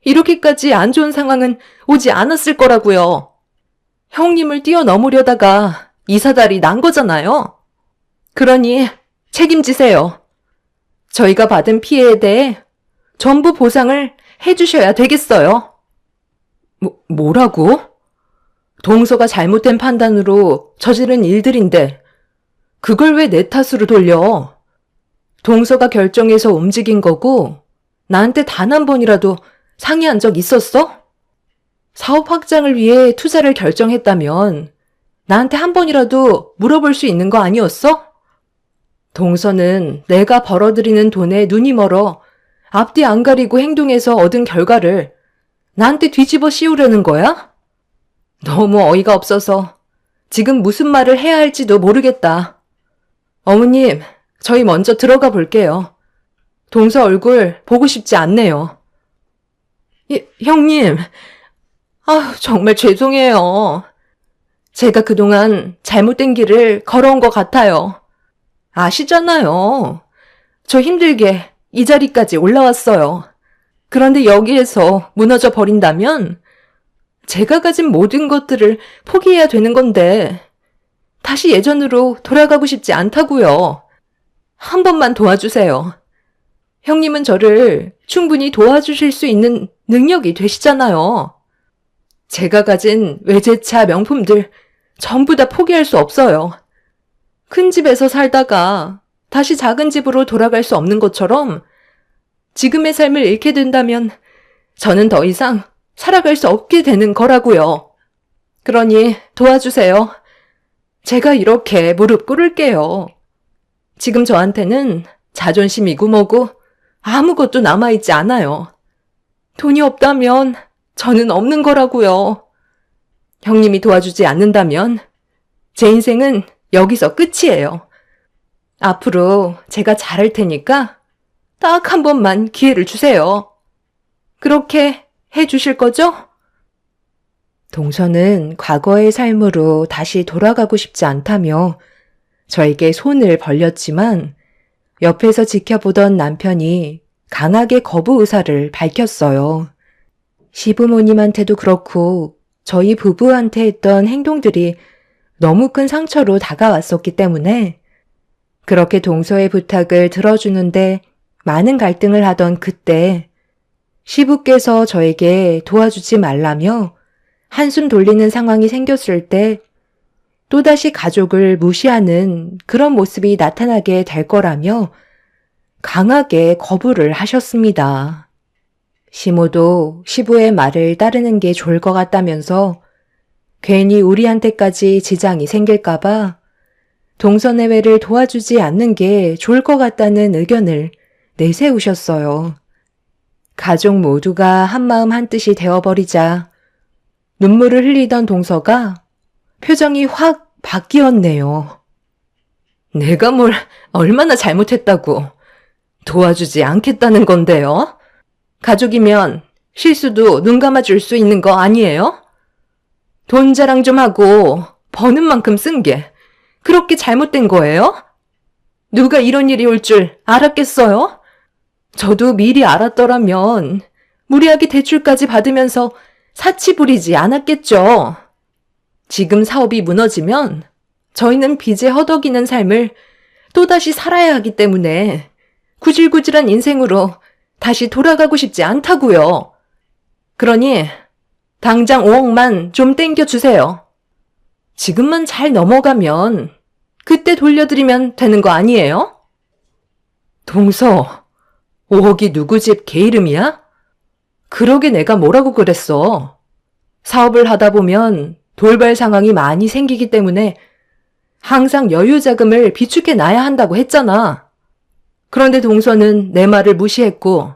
이렇게까지 안 좋은 상황은 오지 않았을 거라고요. 형님을 뛰어넘으려다가 이 사달이 난 거잖아요. 그러니 책임지세요. 저희가 받은 피해에 대해 전부 보상을 해주셔야 되겠어요. 뭐라고? 동서가 잘못된 판단으로 저지른 일들인데 그걸 왜 내 탓으로 돌려? 동서가 결정해서 움직인 거고 나한테 단 한 번이라도 상의한 적 있었어? 사업 확장을 위해 투자를 결정했다면 나한테 한 번이라도 물어볼 수 있는 거 아니었어? 동서는 내가 벌어들이는 돈에 눈이 멀어 앞뒤 안 가리고 행동해서 얻은 결과를 나한테 뒤집어 씌우려는 거야? 너무 어이가 없어서 지금 무슨 말을 해야 할지도 모르겠다. 어머님, 저희 먼저 들어가 볼게요. 동서 얼굴 보고 싶지 않네요. 형님, 정말 죄송해요. 제가 그동안 잘못된 길을 걸어온 것 같아요. 아시잖아요. 저 힘들게 이 자리까지 올라왔어요. 그런데 여기에서 무너져 버린다면 제가 가진 모든 것들을 포기해야 되는 건데 다시 예전으로 돌아가고 싶지 않다고요. 한 번만 도와주세요. 형님은 저를 충분히 도와주실 수 있는 능력이 되시잖아요. 제가 가진 외제차 명품들 전부 다 포기할 수 없어요. 큰 집에서 살다가 다시 작은 집으로 돌아갈 수 없는 것처럼 지금의 삶을 잃게 된다면 저는 더 이상 살아갈 수 없게 되는 거라고요. 그러니 도와주세요. 제가 이렇게 무릎 꿇을게요. 지금 저한테는 자존심이고 뭐고 아무것도 남아있지 않아요. 돈이 없다면 저는 없는 거라고요. 형님이 도와주지 않는다면 제 인생은 여기서 끝이에요. 앞으로 제가 잘할 테니까 딱 한 번만 기회를 주세요. 그렇게 해주실 거죠? 동서는 과거의 삶으로 다시 돌아가고 싶지 않다며 저에게 손을 벌렸지만 옆에서 지켜보던 남편이 강하게 거부 의사를 밝혔어요. 시부모님한테도 그렇고 저희 부부한테 했던 행동들이 너무 큰 상처로 다가왔었기 때문에 그렇게 동서의 부탁을 들어주는데 많은 갈등을 하던 그때 시부께서 저에게 도와주지 말라며 한숨 돌리는 상황이 생겼을 때 또다시 가족을 무시하는 그런 모습이 나타나게 될 거라며 강하게 거부를 하셨습니다. 시모도 시부의 말을 따르는 게 좋을 것 같다면서 괜히 우리한테까지 지장이 생길까봐 동서내외를 도와주지 않는 게 좋을 것 같다는 의견을 내세우셨어요. 가족 모두가 한마음 한뜻이 되어버리자 눈물을 흘리던 동서가 표정이 확 바뀌었네요. 내가 뭘 얼마나 잘못했다고 도와주지 않겠다는 건데요? 가족이면 실수도 눈 감아줄 수 있는 거 아니에요? 돈 자랑 좀 하고 버는 만큼 쓴 게 그렇게 잘못된 거예요? 누가 이런 일이 올 줄 알았겠어요? 저도 미리 알았더라면 무리하게 대출까지 받으면서 사치 부리지 않았겠죠. 지금 사업이 무너지면 저희는 빚에 허덕이는 삶을 또다시 살아야 하기 때문에 구질구질한 인생으로 다시 돌아가고 싶지 않다고요. 그러니 당장 5억만 좀 땡겨주세요. 지금만 잘 넘어가면 그때 돌려드리면 되는 거 아니에요? 동서, 5억이 누구 집 개 이름이야? 그러게 내가 뭐라고 그랬어. 사업을 하다 보면 돌발 상황이 많이 생기기 때문에 항상 여유 자금을 비축해 놔야 한다고 했잖아. 그런데 동서는 내 말을 무시했고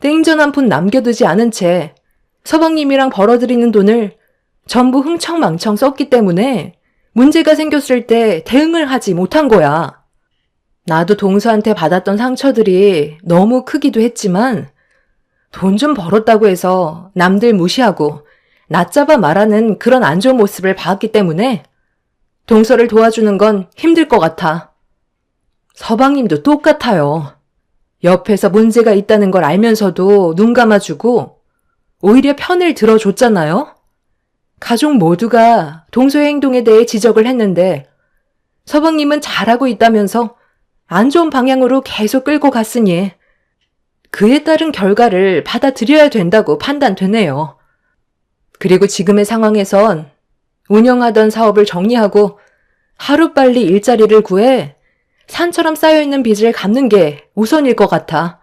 땡전 한 푼 남겨두지 않은 채 서방님이랑 벌어들이는 돈을 전부 흥청망청 썼기 때문에 문제가 생겼을 때 대응을 하지 못한 거야. 나도 동서한테 받았던 상처들이 너무 크기도 했지만 돈 좀 벌었다고 해서 남들 무시하고 낮잡아 말하는 그런 안 좋은 모습을 봤기 때문에 동서를 도와주는 건 힘들 것 같아. 서방님도 똑같아요. 옆에서 문제가 있다는 걸 알면서도 눈 감아주고 오히려 편을 들어줬잖아요. 가족 모두가 동서의 행동에 대해 지적을 했는데 서방님은 잘하고 있다면서 안 좋은 방향으로 계속 끌고 갔으니 그에 따른 결과를 받아들여야 된다고 판단되네요. 그리고 지금의 상황에선 운영하던 사업을 정리하고 하루빨리 일자리를 구해 산처럼 쌓여있는 빚을 갚는 게 우선일 것 같아.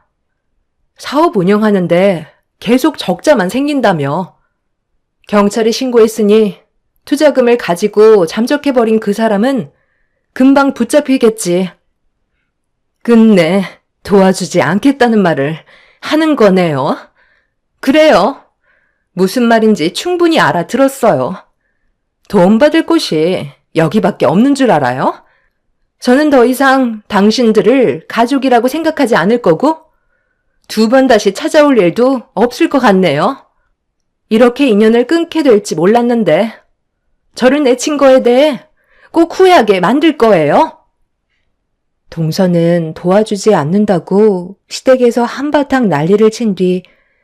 사업 운영하는데 계속 적자만 생긴다며. 경찰에 신고했으니 투자금을 가지고 잠적해버린 그 사람은 금방 붙잡히겠지. 끝내 도와주지 않겠다는 말을 하는 거네요. 그래요. 무슨 말인지 충분히 알아들었어요. 도움받을 곳이 여기밖에 없는 줄 알아요? 저는 더 이상 당신들을 가족이라고 생각하지 않을 거고 2번 다시 찾아올 일도 없을 것 같네요. 이렇게 인연을 끊게 될지 몰랐는데 저를 내친 거에 대해 꼭 후회하게 만들 거예요. 동서는 도와주지 않는다고 시댁에서 한바탕 난리를 친 뒤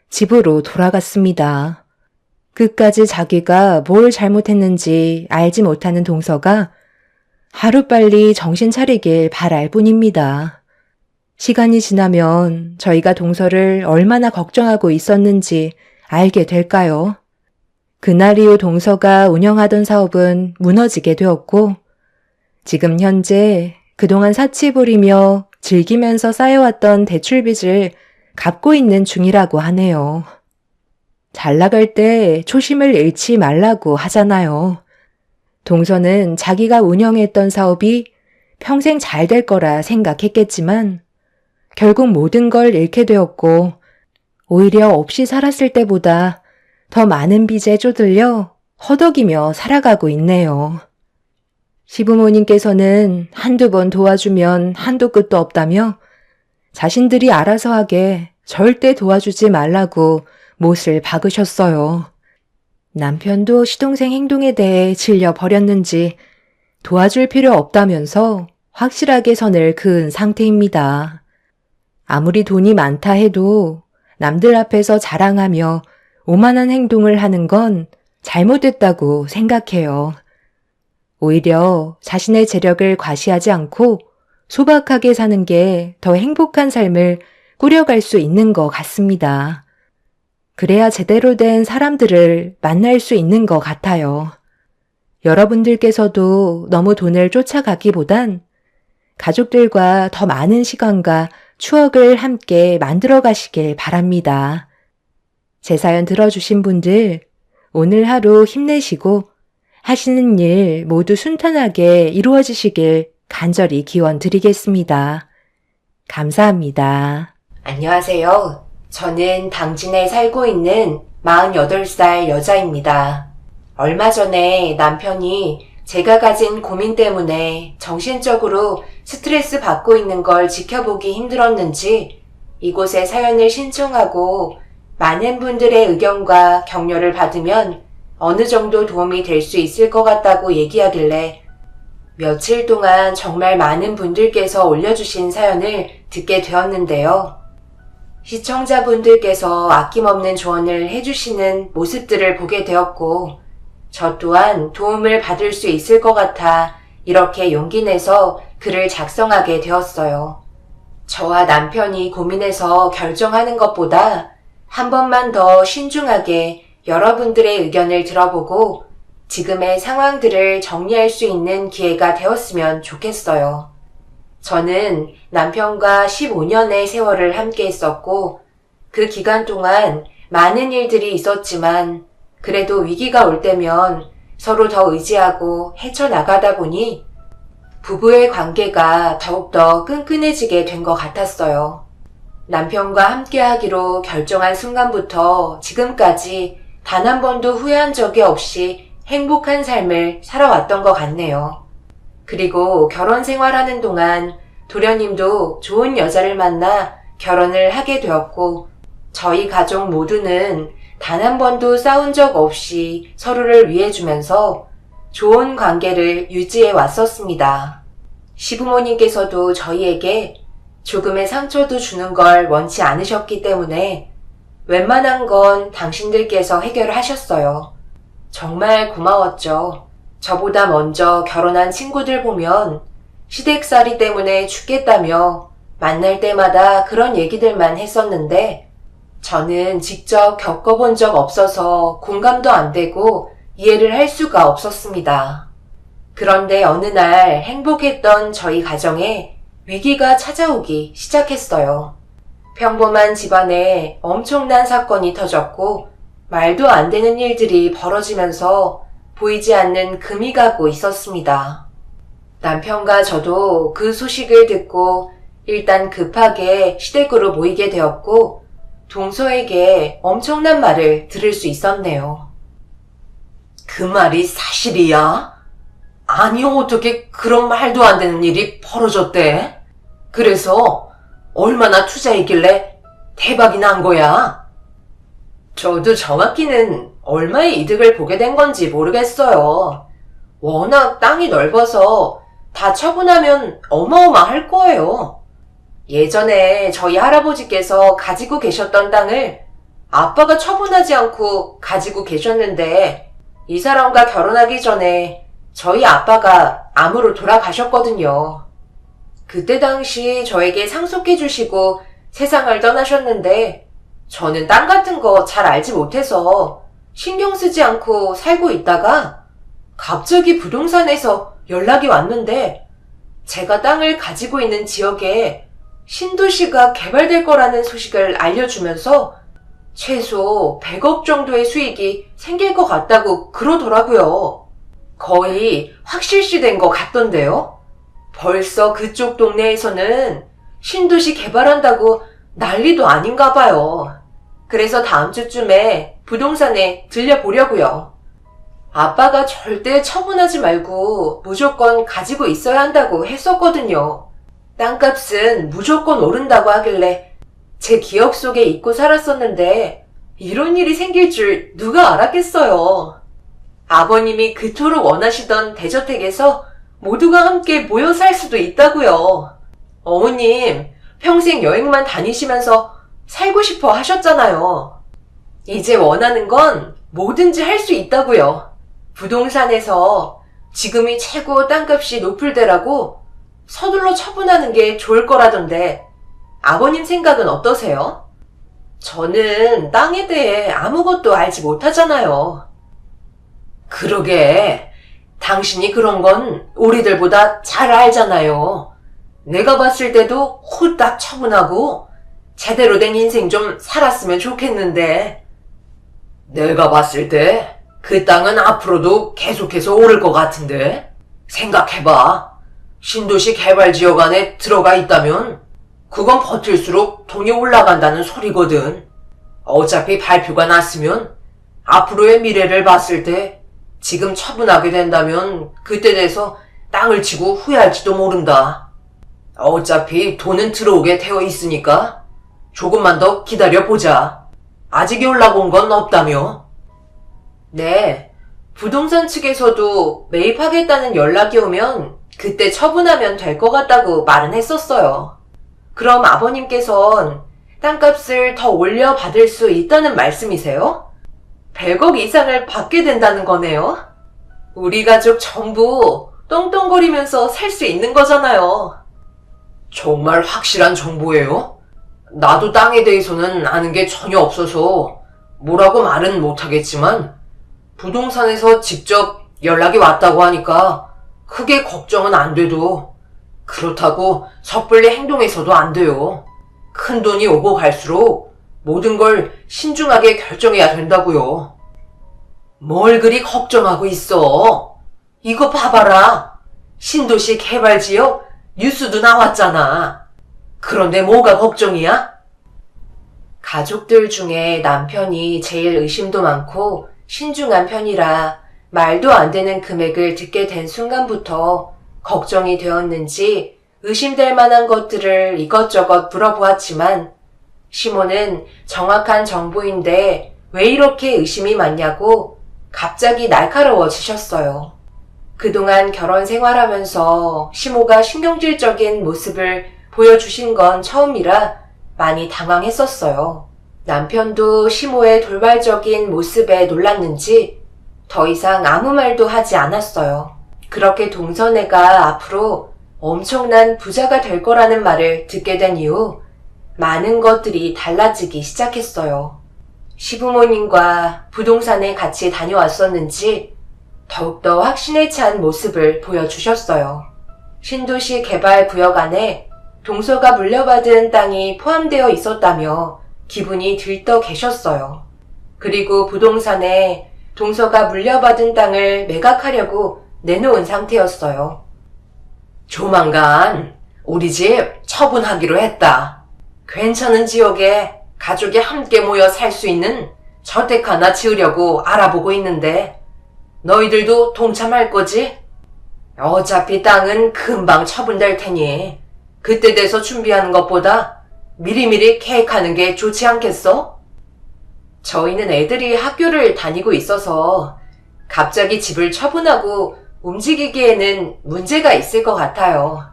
집으로 돌아갔습니다. 끝까지 자기가 뭘 잘못했는지 알지 못하는 동서가 하루빨리 정신 차리길 바랄 뿐입니다. 시간이 지나면 저희가 동서를 얼마나 걱정하고 있었는지 알게 될까요? 그날 이후 동서가 운영하던 사업은 무너지게 되었고 지금 현재 그동안 사치 부리며 즐기면서 쌓여왔던 대출빚을 갚고 있는 중이라고 하네요. 잘 나갈 때 초심을 잃지 말라고 하잖아요. 동서는 자기가 운영했던 사업이 평생 잘 될 거라 생각했겠지만 결국 모든 걸 잃게 되었고 오히려 없이 살았을 때보다 더 많은 빚에 쪼들려 허덕이며 살아가고 있네요. 시부모님께서는 한두 번 도와주면 한도 끝도 없다며 자신들이 알아서 하게 절대 도와주지 말라고 못을 박으셨어요. 남편도 시동생 행동에 대해 질려버렸는지 도와줄 필요 없다면서 확실하게 선을 그은 상태입니다. 아무리 돈이 많다 해도 남들 앞에서 자랑하며 오만한 행동을 하는 건 잘못됐다고 생각해요. 오히려 자신의 재력을 과시하지 않고 소박하게 사는 게 더 행복한 삶을 꾸려갈 수 있는 것 같습니다. 그래야 제대로 된 사람들을 만날 수 있는 것 같아요. 여러분들께서도 너무 돈을 쫓아가기보단 가족들과 더 많은 시간과 추억을 함께 만들어 가시길 바랍니다. 제 사연 들어주신 분들, 오늘 하루 힘내시고 하시는 일 모두 순탄하게 이루어지시길 간절히 기원 드리겠습니다. 감사합니다. 안녕하세요. 저는 당진에 살고 있는 48살 여자입니다. 얼마 전에 남편이 제가 가진 고민 때문에 정신적으로 스트레스 받고 있는 걸 지켜보기 힘들었는지 이곳에 사연을 신청하고 많은 분들의 의견과 격려를 받으면 어느 정도 도움이 될 수 있을 것 같다고 얘기하길래 며칠 동안 정말 많은 분들께서 올려주신 사연을 듣게 되었는데요. 시청자분들께서 아낌없는 조언을 해주시는 모습들을 보게 되었고 저 또한 도움을 받을 수 있을 것 같아 이렇게 용기 내서 글을 작성하게 되었어요. 저와 남편이 고민해서 결정하는 것보다 한 번만 더 신중하게 여러분들의 의견을 들어보고 지금의 상황들을 정리할 수 있는 기회가 되었으면 좋겠어요. 저는 남편과 15년의 세월을 함께 했었고 그 기간 동안 많은 일들이 있었지만 그래도 위기가 올 때면 서로 더 의지하고 헤쳐나가다 보니 부부의 관계가 더욱더 끈끈해지게 된 것 같았어요. 남편과 함께하기로 결정한 순간부터 지금까지 단 한 번도 후회한 적이 없이 행복한 삶을 살아왔던 것 같네요. 그리고 결혼 생활하는 동안 도련님도 좋은 여자를 만나 결혼을 하게 되었고 저희 가족 모두는 단 한 번도 싸운 적 없이 서로를 위해주면서 좋은 관계를 유지해 왔었습니다. 시부모님께서도 저희에게 조금의 상처도 주는 걸 원치 않으셨기 때문에 웬만한 건 당신들께서 해결하셨어요. 정말 고마웠죠. 저보다 먼저 결혼한 친구들 보면 시댁살이 때문에 죽겠다며 만날 때마다 그런 얘기들만 했었는데 저는 직접 겪어본 적 없어서 공감도 안 되고 이해를 할 수가 없었습니다. 그런데 어느 날 행복했던 저희 가정에 위기가 찾아오기 시작했어요. 평범한 집안에 엄청난 사건이 터졌고 말도 안 되는 일들이 벌어지면서 보이지 않는 금이 가고 있었습니다. 남편과 저도 그 소식을 듣고 일단 급하게 시댁으로 모이게 되었고 동서에게 엄청난 말을 들을 수 있었네요. 그 말이 사실이야? 아니, 어떻게 그런 말도 안 되는 일이 벌어졌대? 그래서 얼마나 투자했길래 대박이 난 거야? 저도 정확히는 얼마의 이득을 보게 된 건지 모르겠어요. 워낙 땅이 넓어서 다 처분하면 어마어마할 거예요. 예전에 저희 할아버지께서 가지고 계셨던 땅을 아빠가 처분하지 않고 가지고 계셨는데 이 사람과 결혼하기 전에 저희 아빠가 암으로 돌아가셨거든요. 그때 당시 저에게 상속해 주시고 세상을 떠나셨는데 저는 땅 같은 거 잘 알지 못해서 신경 쓰지 않고 살고 있다가 갑자기 부동산에서 연락이 왔는데 제가 땅을 가지고 있는 지역에 신도시가 개발될 거라는 소식을 알려주면서 최소 100억 정도의 수익이 생길 것 같다고 그러더라고요. 거의 확실시된 것 같던데요. 벌써 그쪽 동네에서는 신도시 개발한다고 난리도 아닌가 봐요. 그래서 다음 주쯤에 부동산에 들려보려고요. 아빠가 절대 처분하지 말고 무조건 가지고 있어야 한다고 했었거든요. 땅값은 무조건 오른다고 하길래 제 기억 속에 잊고 살았었는데 이런 일이 생길 줄 누가 알았겠어요. 아버님이 그토록 원하시던 대저택에서 모두가 함께 모여 살 수도 있다고요. 어머님, 평생 여행만 다니시면서 살고 싶어 하셨잖아요. 이제 원하는 건 뭐든지 할 수 있다고요. 부동산에서 지금이 최고 땅값이 높을 때라고 서둘러 처분하는 게 좋을 거라던데 아버님 생각은 어떠세요? 저는 땅에 대해 아무것도 알지 못하잖아요. 그러게, 당신이 그런 건 우리들보다 잘 알잖아요. 내가 봤을 때도 홀딱 처분하고 제대로 된 인생 좀 살았으면 좋겠는데. 내가 봤을 때 그 땅은 앞으로도 계속해서 오를 것 같은데. 생각해봐. 신도시 개발지역 안에 들어가 있다면 그건 버틸수록 돈이 올라간다는 소리거든. 어차피 발표가 났으면 앞으로의 미래를 봤을 때 지금 처분하게 된다면 그때 돼서 땅을 치고 후회할지도 모른다. 어차피 돈은 들어오게 되어 있으니까 조금만 더 기다려보자. 아직 연락 온 건 없다며? 네, 부동산 측에서도 매입하겠다는 연락이 오면 그때 처분하면 될 것 같다고 말은 했었어요. 그럼 아버님께선 땅값을 더 올려받을 수 있다는 말씀이세요? 100억 이상을 받게 된다는 거네요? 우리 가족 전부 떵떵거리면서 살 수 있는 거잖아요. 정말 확실한 정보예요? 나도 땅에 대해서는 아는 게 전혀 없어서 뭐라고 말은 못하겠지만 부동산에서 직접 연락이 왔다고 하니까 크게 걱정은 안 돼도 그렇다고 섣불리 행동해서도 안 돼요. 큰 돈이 오고 갈수록 모든 걸 신중하게 결정해야 된다고요. 뭘 그리 걱정하고 있어? 이거 봐봐라. 신도시 개발지역 뉴스도 나왔잖아. 그런데 뭐가 걱정이야? 가족들 중에 남편이 제일 의심도 많고 신중한 편이라 말도 안 되는 금액을 듣게 된 순간부터 걱정이 되었는지 의심될 만한 것들을 이것저것 물어보았지만 시모는 정확한 정보인데 왜 이렇게 의심이 많냐고 갑자기 날카로워지셨어요. 그동안 결혼 생활하면서 시모가 신경질적인 모습을 보여주신 건 처음이라 많이 당황했었어요. 남편도 시모의 돌발적인 모습에 놀랐는지 더 이상 아무 말도 하지 않았어요. 그렇게 동서네가 앞으로 엄청난 부자가 될 거라는 말을 듣게 된 이후 많은 것들이 달라지기 시작했어요. 시부모님과 부동산에 같이 다녀왔었는지 더욱더 확신에 찬 모습을 보여주셨어요. 신도시 개발 구역 안에 동서가 물려받은 땅이 포함되어 있었다며 기분이 들떠 계셨어요. 그리고 부동산에 동서가 물려받은 땅을 매각하려고 내놓은 상태였어요. 조만간 우리 집 처분하기로 했다. 괜찮은 지역에 가족이 함께 모여 살 수 있는 저택 하나 지으려고 알아보고 있는데 너희들도 동참할 거지? 어차피 땅은 금방 처분될 테니 그때 돼서 준비하는 것보다 미리미리 계획하는 게 좋지 않겠어? 저희는 애들이 학교를 다니고 있어서 갑자기 집을 처분하고 움직이기에는 문제가 있을 것 같아요.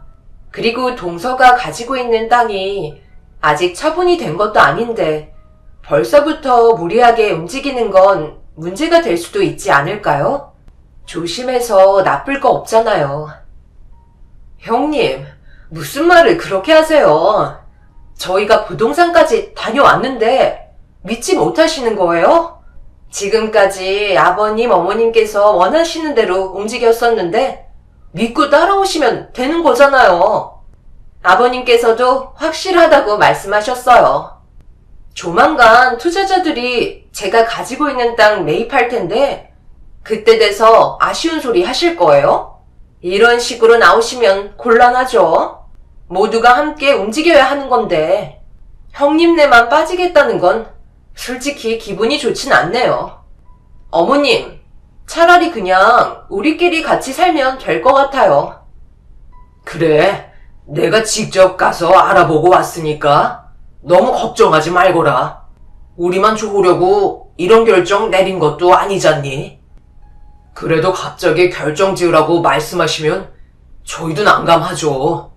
그리고 동서가 가지고 있는 땅이 아직 처분이 된 것도 아닌데 벌써부터 무리하게 움직이는 건 문제가 될 수도 있지 않을까요? 조심해서 나쁠 거 없잖아요. 형님, 무슨 말을 그렇게 하세요? 저희가 부동산까지 다녀왔는데 믿지 못하시는 거예요? 지금까지 아버님, 어머님께서 원하시는 대로 움직였었는데 믿고 따라오시면 되는 거잖아요. 아버님께서도 확실하다고 말씀하셨어요. 조만간 투자자들이 제가 가지고 있는 땅 매입할 텐데 그때 돼서 아쉬운 소리 하실 거예요? 이런 식으로 나오시면 곤란하죠. 모두가 함께 움직여야 하는 건데 형님네만 빠지겠다는 건 솔직히 기분이 좋진 않네요. 어머님, 차라리 그냥 우리끼리 같이 살면 될 것 같아요. 그래, 내가 직접 가서 알아보고 왔으니까 너무 걱정하지 말거라. 우리만 좋으려고 이런 결정 내린 것도 아니잖니. 그래도 갑자기 결정 지으라고 말씀하시면 저희도 난감하죠.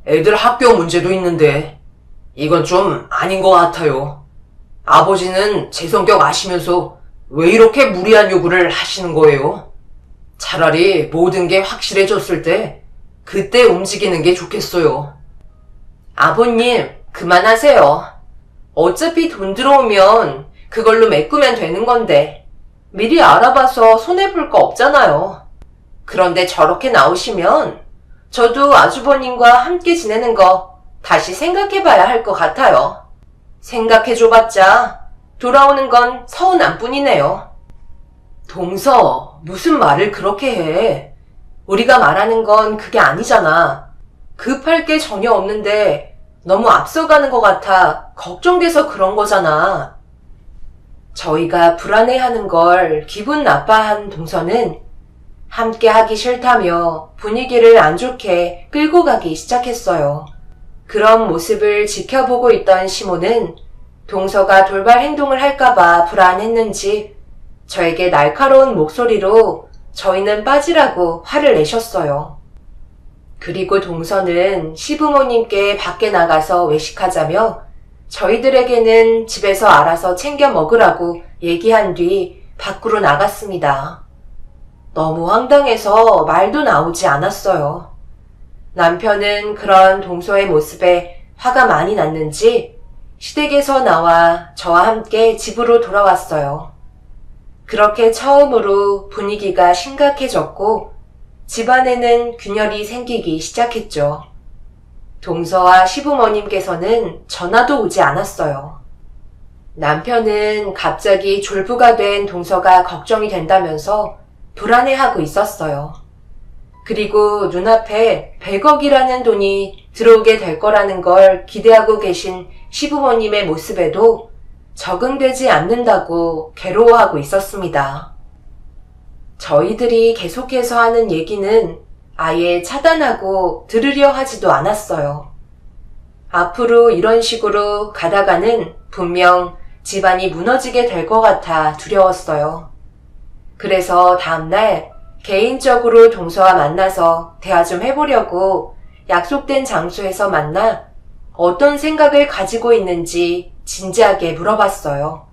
애들 학교 문제도 있는데 이건 좀 아닌 것 같아요. 아버지는 제 성격 아시면서 왜 이렇게 무리한 요구를 하시는 거예요? 차라리 모든 게 확실해졌을 때 그때 움직이는 게 좋겠어요. 아버님, 그만하세요. 어차피 돈 들어오면 그걸로 메꾸면 되는 건데 미리 알아봐서 손해볼 거 없잖아요. 그런데 저렇게 나오시면 저도 아주버님과 함께 지내는 거 다시 생각해봐야 할 것 같아요. 생각해줘봤자 돌아오는 건 서운한 뿐이네요. 동서, 무슨 말을 그렇게 해. 우리가 말하는 건 그게 아니잖아. 급할 게 전혀 없는데 너무 앞서가는 것 같아 걱정돼서 그런 거잖아. 저희가 불안해하는 걸 기분 나빠한 동서는 함께 하기 싫다며 분위기를 안 좋게 끌고 가기 시작했어요. 그런 모습을 지켜보고 있던 시모는 동서가 돌발 행동을 할까봐 불안했는지 저에게 날카로운 목소리로 저희는 빠지라고 화를 내셨어요. 그리고 동서는 시부모님께 밖에 나가서 외식하자며 저희들에게는 집에서 알아서 챙겨 먹으라고 얘기한 뒤 밖으로 나갔습니다. 너무 황당해서 말도 나오지 않았어요. 남편은 그런 동서의 모습에 화가 많이 났는지 시댁에서 나와 저와 함께 집으로 돌아왔어요. 그렇게 처음으로 분위기가 심각해졌고 집안에는 균열이 생기기 시작했죠. 동서와 시부모님께서는 전화도 오지 않았어요. 남편은 갑자기 졸부가 된 동서가 걱정이 된다면서 불안해하고 있었어요. 그리고 눈앞에 100억이라는 돈이 들어오게 될 거라는 걸 기대하고 계신 시부모님의 모습에도 적응되지 않는다고 괴로워하고 있었습니다. 저희들이 계속해서 하는 얘기는 아예 차단하고 들으려 하지도 않았어요. 앞으로 이런 식으로 가다가는 분명 집안이 무너지게 될 것 같아 두려웠어요. 그래서 다음날 개인적으로 동서와 만나서 대화 좀 해보려고 약속된 장소에서 만나 어떤 생각을 가지고 있는지 진지하게 물어봤어요.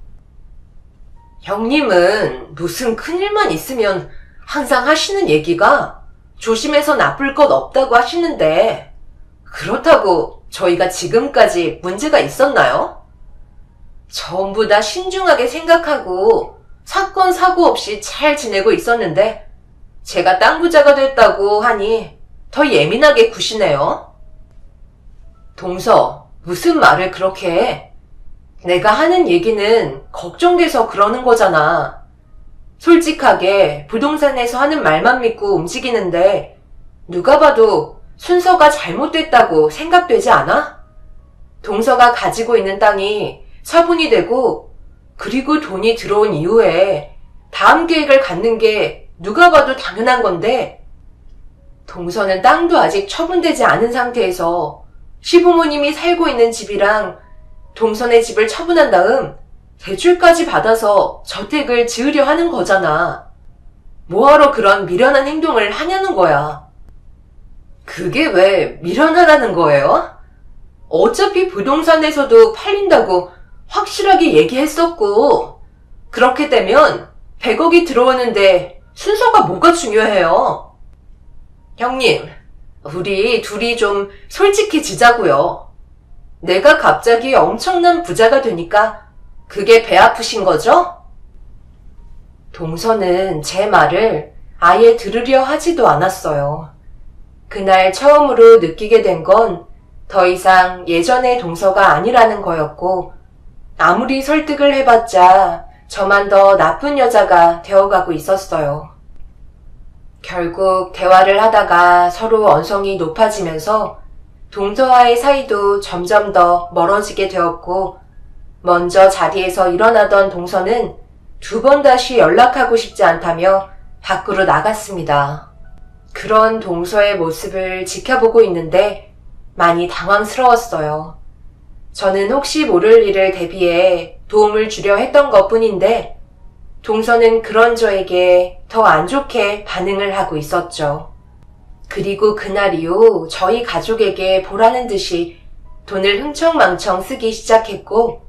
형님은 무슨 큰일만 있으면 항상 하시는 얘기가 조심해서 나쁠 것 없다고 하시는데 그렇다고 저희가 지금까지 문제가 있었나요? 전부 다 신중하게 생각하고 사건 사고 없이 잘 지내고 있었는데 제가 땅 부자가 됐다고 하니 더 예민하게 구시네요. 동서, 무슨 말을 그렇게 해? 내가 하는 얘기는 걱정돼서 그러는 거잖아. 솔직하게 부동산에서 하는 말만 믿고 움직이는데 누가 봐도 순서가 잘못됐다고 생각되지 않아? 동서가 가지고 있는 땅이 처분이 되고 그리고 돈이 들어온 이후에 다음 계획을 갖는 게 누가 봐도 당연한 건데 동서는 땅도 아직 처분되지 않은 상태에서 시부모님이 살고 있는 집이랑 동선의 집을 처분한 다음 대출까지 받아서 저택을 지으려 하는 거잖아. 뭐하러 그런 미련한 행동을 하냐는 거야. 그게 왜 미련하다는 거예요? 어차피 부동산에서도 팔린다고 확실하게 얘기했었고 그렇게 되면 100억이 들어오는데 순서가 뭐가 중요해요? 형님, 우리 둘이 좀 솔직해지자고요. 내가 갑자기 엄청난 부자가 되니까 그게 배 아프신 거죠? 동서는 제 말을 아예 들으려 하지도 않았어요. 그날 처음으로 느끼게 된 건 더 이상 예전의 동서가 아니라는 거였고 아무리 설득을 해봤자 저만 더 나쁜 여자가 되어가고 있었어요. 결국 대화를 하다가 서로 언성이 높아지면서 동서와의 사이도 점점 더 멀어지게 되었고 먼저 자리에서 일어나던 동서는 2번 다시 연락하고 싶지 않다며 밖으로 나갔습니다. 그런 동서의 모습을 지켜보고 있는데 많이 당황스러웠어요. 저는 혹시 모를 일을 대비해 도움을 주려 했던 것뿐인데 동서는 그런 저에게 더 안 좋게 반응을 하고 있었죠. 그리고 그날 이후 저희 가족에게 보라는 듯이 돈을 흥청망청 쓰기 시작했고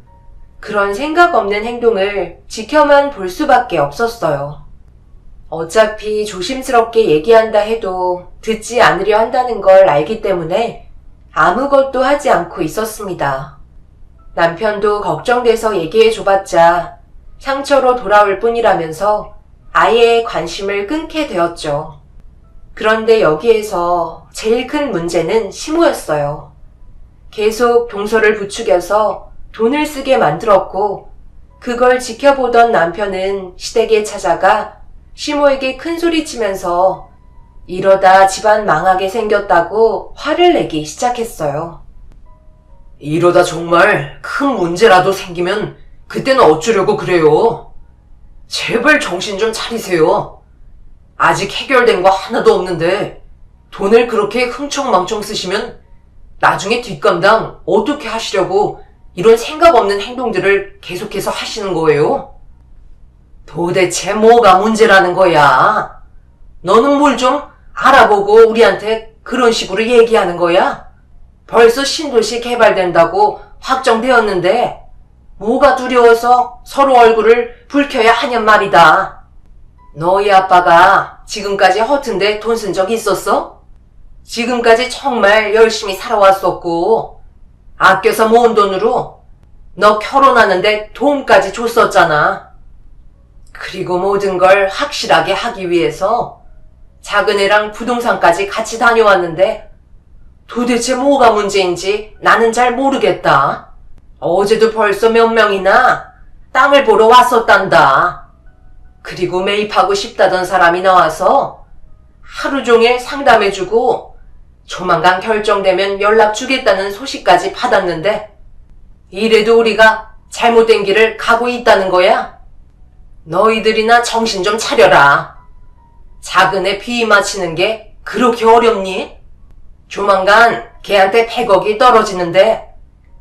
그런 생각 없는 행동을 지켜만 볼 수밖에 없었어요. 어차피 조심스럽게 얘기한다 해도 듣지 않으려 한다는 걸 알기 때문에 아무것도 하지 않고 있었습니다. 남편도 걱정돼서 얘기해줘봤자 상처로 돌아올 뿐이라면서 아예 관심을 끊게 되었죠. 그런데 여기에서 제일 큰 문제는 시모였어요. 계속 동서를 부추겨서 돈을 쓰게 만들었고 그걸 지켜보던 남편은 시댁에 찾아가 시모에게 큰소리치면서 이러다 집안 망하게 생겼다고 화를 내기 시작했어요. 이러다 정말 큰 문제라도 생기면 그때는 어쩌려고 그래요? 제발 정신 좀 차리세요. 아직 해결된 거 하나도 없는데 돈을 그렇게 흥청망청 쓰시면 나중에 뒷감당 어떻게 하시려고 이런 생각 없는 행동들을 계속해서 하시는 거예요? 도대체 뭐가 문제라는 거야? 너는 뭘 좀 알아보고 우리한테 그런 식으로 얘기하는 거야? 벌써 신도시 개발된다고 확정되었는데 뭐가 두려워서 서로 얼굴을 붉혀야 하냔 말이다. 너희 아빠가 지금까지 허튼데 돈 쓴 적 있었어? 지금까지 정말 열심히 살아왔었고 아껴서 모은 돈으로 너 결혼하는데 도움까지 줬었잖아. 그리고 모든 걸 확실하게 하기 위해서 작은 애랑 부동산까지 같이 다녀왔는데 도대체 뭐가 문제인지 나는 잘 모르겠다. 어제도 벌써 몇 명이나 땅을 보러 왔었단다. 그리고 매입하고 싶다던 사람이 나와서 하루 종일 상담해주고 조만간 결정되면 연락 주겠다는 소식까지 받았는데 이래도 우리가 잘못된 길을 가고 있다는 거야? 너희들이나 정신 좀 차려라. 작은 애 비위 맞히는 게 그렇게 어렵니? 조만간 걔한테 100억이 떨어지는데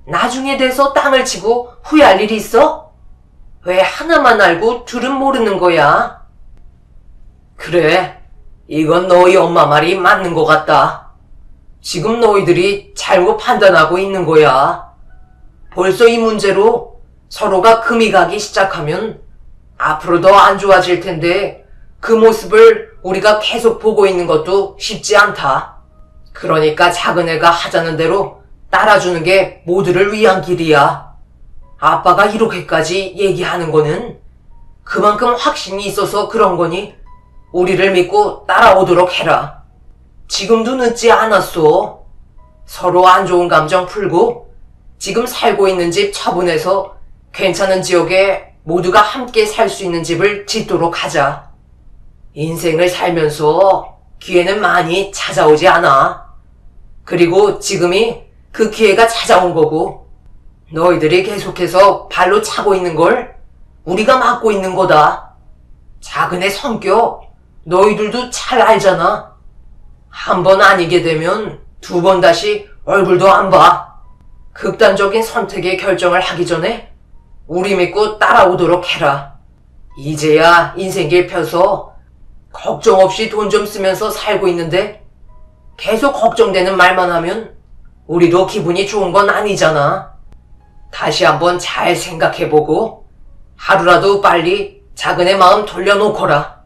나중에 돼서 땅을 치고 후회할 일이 있어? 왜 하나만 알고 둘은 모르는 거야? 그래, 이건 너희 엄마 말이 맞는 것 같다. 지금 너희들이 잘못 판단하고 있는 거야. 벌써 이 문제로 서로가 금이 가기 시작하면 앞으로 더 안 좋아질 텐데 그 모습을 우리가 계속 보고 있는 것도 쉽지 않다. 그러니까 작은 애가 하자는 대로 따라주는 게 모두를 위한 길이야. 아빠가 이렇게까지 얘기하는 거는 그만큼 확신이 있어서 그런 거니 우리를 믿고 따라오도록 해라. 지금도 늦지 않았어. 서로 안 좋은 감정 풀고 지금 살고 있는 집 처분해서 괜찮은 지역에 모두가 함께 살 수 있는 집을 짓도록 하자. 인생을 살면서 기회는 많이 찾아오지 않아. 그리고 지금이 그 기회가 찾아온 거고, 너희들이 계속해서 발로 차고 있는 걸 우리가 막고 있는 거다. 작은 애 성격 너희들도 잘 알잖아. 한 번 아니게 되면 두 번 다시 얼굴도 안 봐. 극단적인 선택의 결정을 하기 전에 우리 믿고 따라오도록 해라. 이제야 인생길 펴서 걱정 없이 돈 좀 쓰면서 살고 있는데 계속 걱정되는 말만 하면 우리도 기분이 좋은 건 아니잖아. 다시 한번 잘 생각해보고 하루라도 빨리 작은 애 마음 돌려놓거라.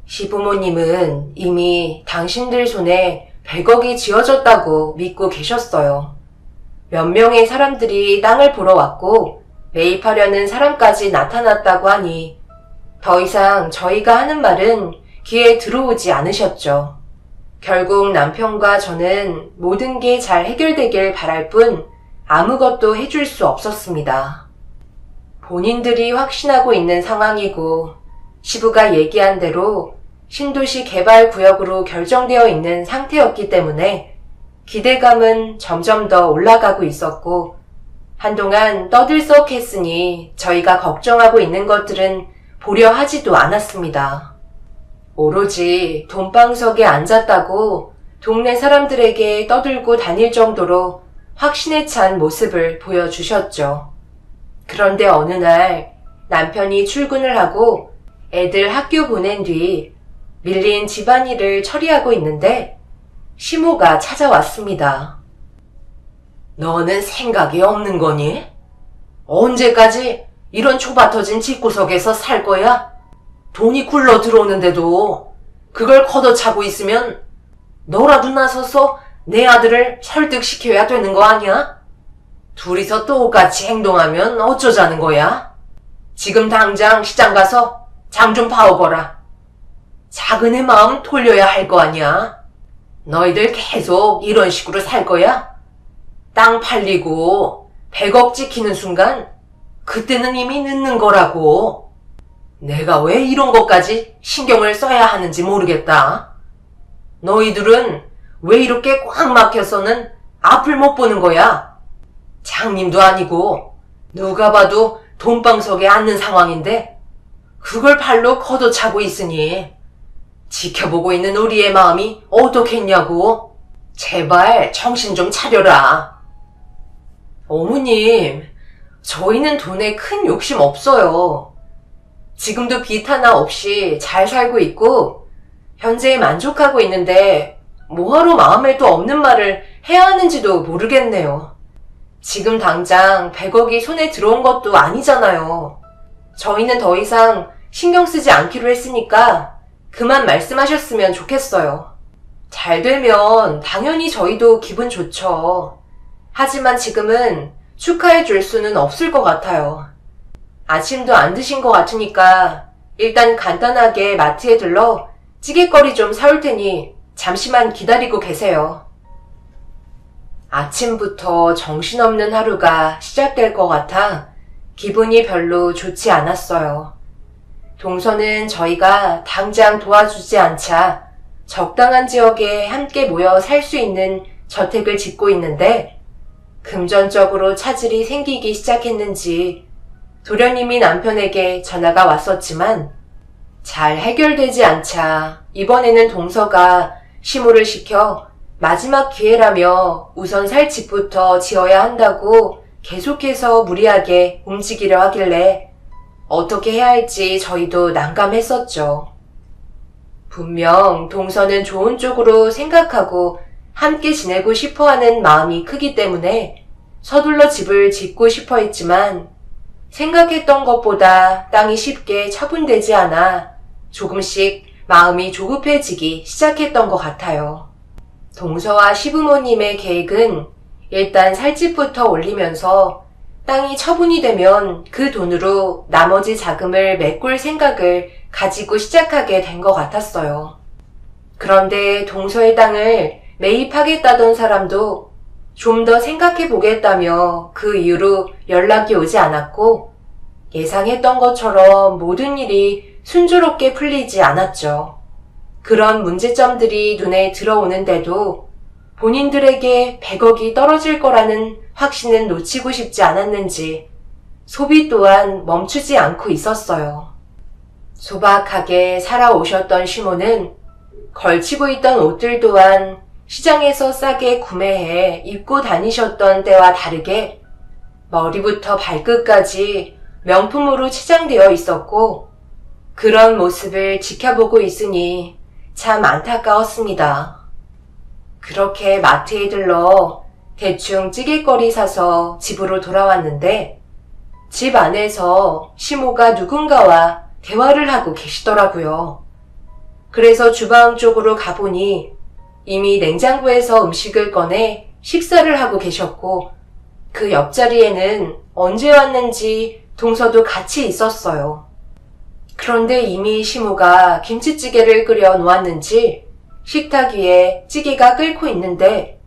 시부모님은 이미 당신들 손에 100억이 쥐어졌다고 믿고 계셨어요. 몇 명의 사람들이 땅을 보러 왔고 매입하려는 사람까지 나타났다고 하니 더 이상 저희가 하는 말은 귀에 들어오지 않으셨죠. 결국 남편과 저는 모든 게 잘 해결되길 바랄 뿐 아무것도 해줄 수 없었습니다. 본인들이 확신하고 있는 상황이고 시부가 얘기한 대로 신도시 개발 구역으로 결정되어 있는 상태였기 때문에 기대감은 점점 더 올라가고 있었고 한동안 떠들썩했으니 저희가 걱정하고 있는 것들은 보려 하지도 않았습니다. 오로지 돈방석에 앉았다고 동네 사람들에게 떠들고 다닐 정도로 확신에 찬 모습을 보여주셨죠. 그런데 어느 날 남편이 출근을 하고 애들 학교 보낸 뒤 밀린 집안일을 처리하고 있는데 시모가 찾아왔습니다. 너는 생각이 없는 거니? 언제까지 이런 좁아터진 집구석에서 살 거야? 돈이 굴러 들어오는데도 그걸 걷어차고 있으면 너라도 나서서 내 아들을 설득시켜야 되는 거 아니야? 둘이서 똑같이 행동하면 어쩌자는 거야? 지금 당장 시장 가서 장 좀 봐오거라. 작은 애 마음 돌려야 할 거 아니야? 너희들 계속 이런 식으로 살 거야? 땅 팔리고 100억 찍히는 순간 그때는 이미 늦는 거라고. 내가 왜 이런 것까지 신경을 써야 하는지 모르겠다. 너희들은 왜 이렇게 꽉 막혀서는 앞을 못 보는 거야? 장님도 아니고 누가 봐도 돈방석에 앉는 상황인데 그걸 발로 걷어차고 있으니 지켜보고 있는 우리의 마음이 어떻겠냐고. 제발 정신 좀 차려라. 어머님, 저희는 돈에 큰 욕심 없어요. 지금도 빚 하나 없이 잘 살고 있고 현재에 만족하고 있는데 뭐하러 마음에도 없는 말을 해야 하는지도 모르겠네요. 지금 당장 100억이 손에 들어온 것도 아니잖아요. 저희는 더 이상 신경 쓰지 않기로 했으니까 그만 말씀하셨으면 좋겠어요. 잘 되면 당연히 저희도 기분 좋죠. 하지만 지금은 축하해 줄 수는 없을 것 같아요. 아침도 안 드신 것 같으니까 일단 간단하게 마트에 들러 찌개거리 좀 사올 테니 잠시만 기다리고 계세요. 아침부터 정신없는 하루가 시작될 것 같아 기분이 별로 좋지 않았어요. 동서는 저희가 당장 도와주지 않자 적당한 지역에 함께 모여 살 수 있는 저택을 짓고 있는데 금전적으로 차질이 생기기 시작했는지 도련님이 남편에게 전화가 왔었지만 잘 해결되지 않자 이번에는 동서가 시모를 시켜 마지막 기회라며 우선 살 집부터 지어야 한다고 계속해서 무리하게 움직이려 하길래 어떻게 해야 할지 저희도 난감했었죠. 분명 동서는 좋은 쪽으로 생각하고 함께 지내고 싶어하는 마음이 크기 때문에 서둘러 집을 짓고 싶어 했지만 생각했던 것보다 땅이 쉽게 처분되지 않아 조금씩 마음이 조급해지기 시작했던 것 같아요. 동서와 시부모님의 계획은 일단 살집부터 올리면서 땅이 처분이 되면 그 돈으로 나머지 자금을 메꿀 생각을 가지고 시작하게 된 것 같았어요. 그런데 동서의 땅을 매입하겠다던 사람도 좀 더 생각해 보겠다며 그 이후로 연락이 오지 않았고 예상했던 것처럼 모든 일이 순조롭게 풀리지 않았죠. 그런 문제점들이 눈에 들어오는데도 본인들에게 100억이 떨어질 거라는 확신은 놓치고 싶지 않았는지 소비 또한 멈추지 않고 있었어요. 소박하게 살아오셨던 시모는 걸치고 있던 옷들 또한 시장에서 싸게 구매해 입고 다니셨던 때와 다르게 머리부터 발끝까지 명품으로 치장되어 있었고 그런 모습을 지켜보고 있으니 참 안타까웠습니다. 그렇게 마트에 들러 대충 찌개거리 사서 집으로 돌아왔는데 집 안에서 시모가 누군가와 대화를 하고 계시더라고요. 그래서 주방 쪽으로 가보니 이미 냉장고에서 음식을 꺼내 식사를 하고 계셨고 그 옆자리에는 언제 왔는지 동서도 같이 있었어요. 그런데 이미 시모가 김치찌개를 끓여 놓았는지 식탁 위에 찌개가 끓고 있는데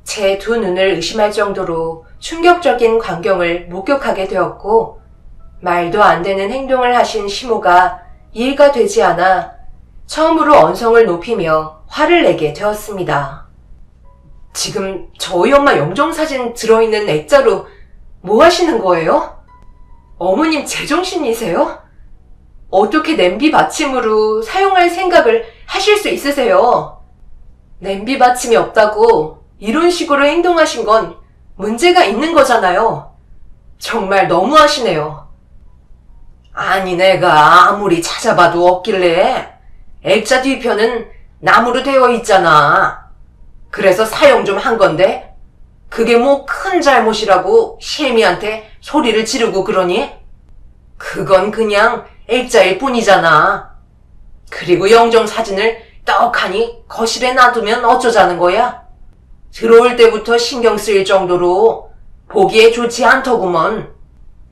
제 두 눈을 의심할 정도로 충격적인 광경을 목격하게 되었고 말도 안 되는 행동을 하신 시모가 이해가 되지 않아 처음으로 언성을 높이며 화를 내게 되었습니다. 지금 저희 엄마 영정사진 들어있는 액자로 뭐 하시는 거예요? 어머님 제정신이세요? 어떻게 냄비 받침으로 사용할 생각을 하실 수 있으세요? 냄비 받침이 없다고 이런 식으로 행동하신 건 문제가 있는 거잖아요. 정말 너무하시네요. 아니 내가 아무리 찾아봐도 없길래 액자 뒤편은 나무로 되어 있잖아. 그래서 사용 좀 한 건데 그게 뭐 큰 잘못이라고 시애미한테 소리를 지르고 그러니? 그건 그냥 액자일 뿐이잖아. 그리고 영정 사진을 떡하니 거실에 놔두면 어쩌자는 거야? 들어올 때부터 신경 쓰일 정도로 보기에 좋지 않더구먼.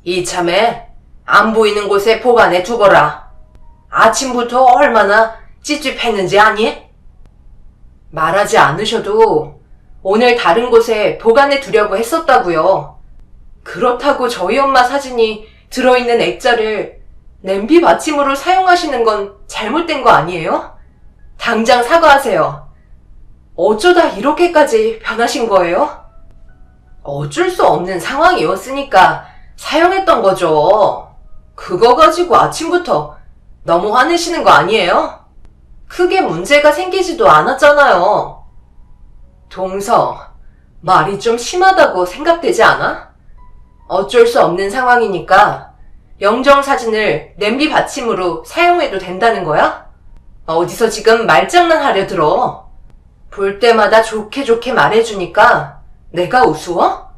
이참에 안 보이는 곳에 보관해 두거라. 아침부터 얼마나 찝찝했는지 아니? 말하지 않으셔도 오늘 다른 곳에 보관해 두려고 했었다고요. 그렇다고 저희 엄마 사진이 들어있는 액자를 냄비 받침으로 사용하시는 건 잘못된 거 아니에요? 당장 사과하세요. 어쩌다 이렇게까지 변하신 거예요? 어쩔 수 없는 상황이었으니까 사용했던 거죠. 그거 가지고 아침부터 너무 화내시는 거 아니에요? 크게 문제가 생기지도 않았잖아요. 동서, 말이 좀 심하다고 생각되지 않아? 어쩔 수 없는 상황이니까 영정 사진을 냄비 받침으로 사용해도 된다는 거야? 어디서 지금 말장난 하려 들어? 볼 때마다 좋게 좋게 말해주니까 내가 우스워?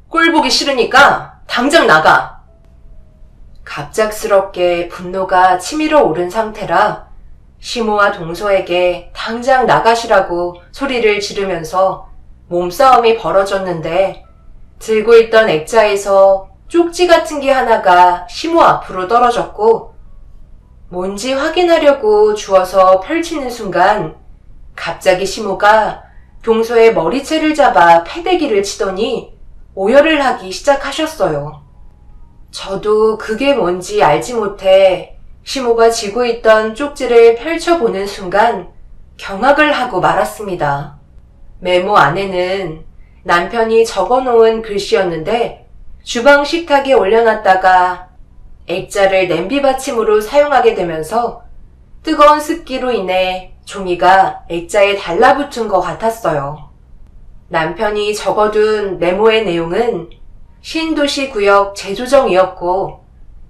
꼴 보기 싫으니까 당장 나가. 갑작스럽게 분노가 치밀어 오른 상태라 시모와 동서에게 당장 나가시라고 소리를 지르면서 몸싸움이 벌어졌는데 들고 있던 액자에서 쪽지 같은 게 하나가 시모 앞으로 떨어졌고 뭔지 확인하려고 주워서 펼치는 순간 갑자기 시모가 동서의 머리채를 잡아 패대기를 치더니 오열을 하기 시작하셨어요. 저도 그게 뭔지 알지 못해 시모가 쥐고 있던 쪽지를 펼쳐보는 순간 경악을 하고 말았습니다. 메모 안에는 남편이 적어놓은 글씨였는데 주방 식탁에 올려놨다가 액자를 냄비 받침으로 사용하게 되면서 뜨거운 습기로 인해 종이가 액자에 달라붙은 것 같았어요. 남편이 적어둔 메모의 내용은 신도시 구역 재조정이었고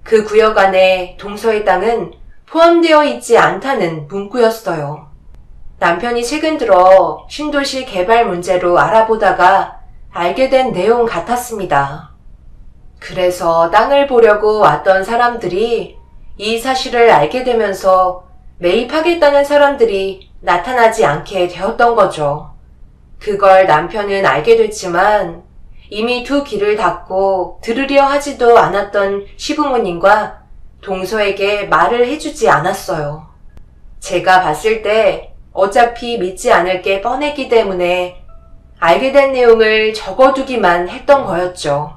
그 구역 안에 동서의 땅은 포함되어 있지 않다는 문구였어요. 남편이 최근 들어 신도시 개발 문제로 알아보다가 알게 된 내용 같았습니다. 그래서 땅을 보려고 왔던 사람들이 이 사실을 알게 되면서 매입하겠다는 사람들이 나타나지 않게 되었던 거죠. 그걸 남편은 알게 됐지만 이미 두 귀를 닫고 들으려 하지도 않았던 시부모님과 동서에게 말을 해주지 않았어요. 제가 봤을 때 어차피 믿지 않을 게 뻔했기 때문에 알게 된 내용을 적어두기만 했던 거였죠.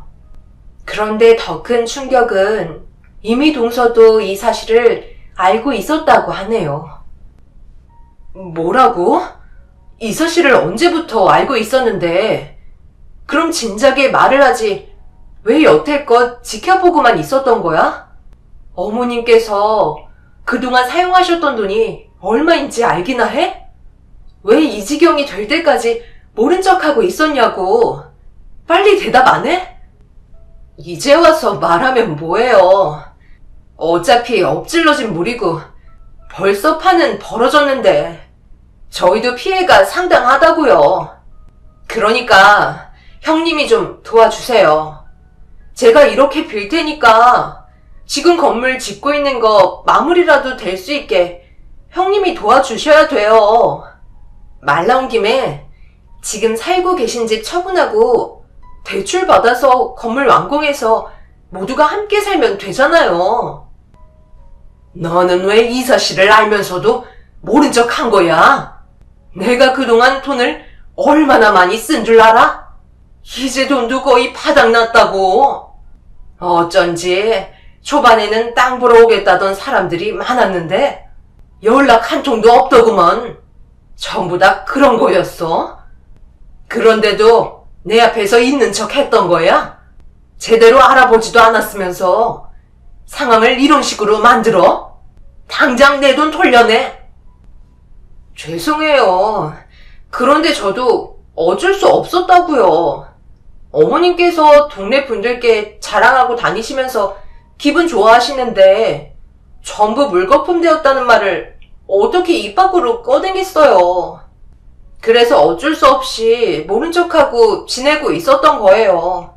그런데 더 큰 충격은 이미 동서도 이 사실을 알고 있었다고 하네요. 뭐라고? 이 사실을 언제부터 알고 있었는데, 그럼 진작에 말을 하지 왜 여태껏 지켜보고만 있었던 거야? 어머님께서 그동안 사용하셨던 돈이 얼마인지 알기나 해? 왜 이 지경이 될 때까지 모른 척하고 있었냐고. 빨리 대답 안 해? 이제 와서 말하면 뭐해요. 어차피 엎질러진 물이고 벌써 판은 벌어졌는데 저희도 피해가 상당하다고요. 그러니까 형님이 좀 도와주세요. 제가 이렇게 빌 테니까 지금 건물 짓고 있는 거 마무리라도 될 수 있게 형님이 도와주셔야 돼요. 말 나온 김에 지금 살고 계신 집 처분하고 대출 받아서 건물 완공해서 모두가 함께 살면 되잖아요. 너는 왜 이 사실을 알면서도 모른 척 한 거야? 내가 그동안 돈을 얼마나 많이 쓴 줄 알아? 이제 돈도 거의 바닥났다고. 어쩐지 초반에는 땅 보러 오겠다던 사람들이 많았는데 연락 한 통도 없더구먼. 전부 다 그런 거였어. 그런데도 내 앞에서 있는 척 했던 거야? 제대로 알아보지도 않았으면서 상황을 이런 식으로 만들어? 당장 내 돈 돌려내. 죄송해요. 그런데 저도 어쩔 수 없었다고요. 어머님께서 동네 분들께 자랑하고 다니시면서 기분 좋아하시는데 전부 물거품 되었다는 말을 어떻게 입 밖으로 꺼내겠어요. 그래서 어쩔 수 없이 모른 척하고 지내고 있었던 거예요.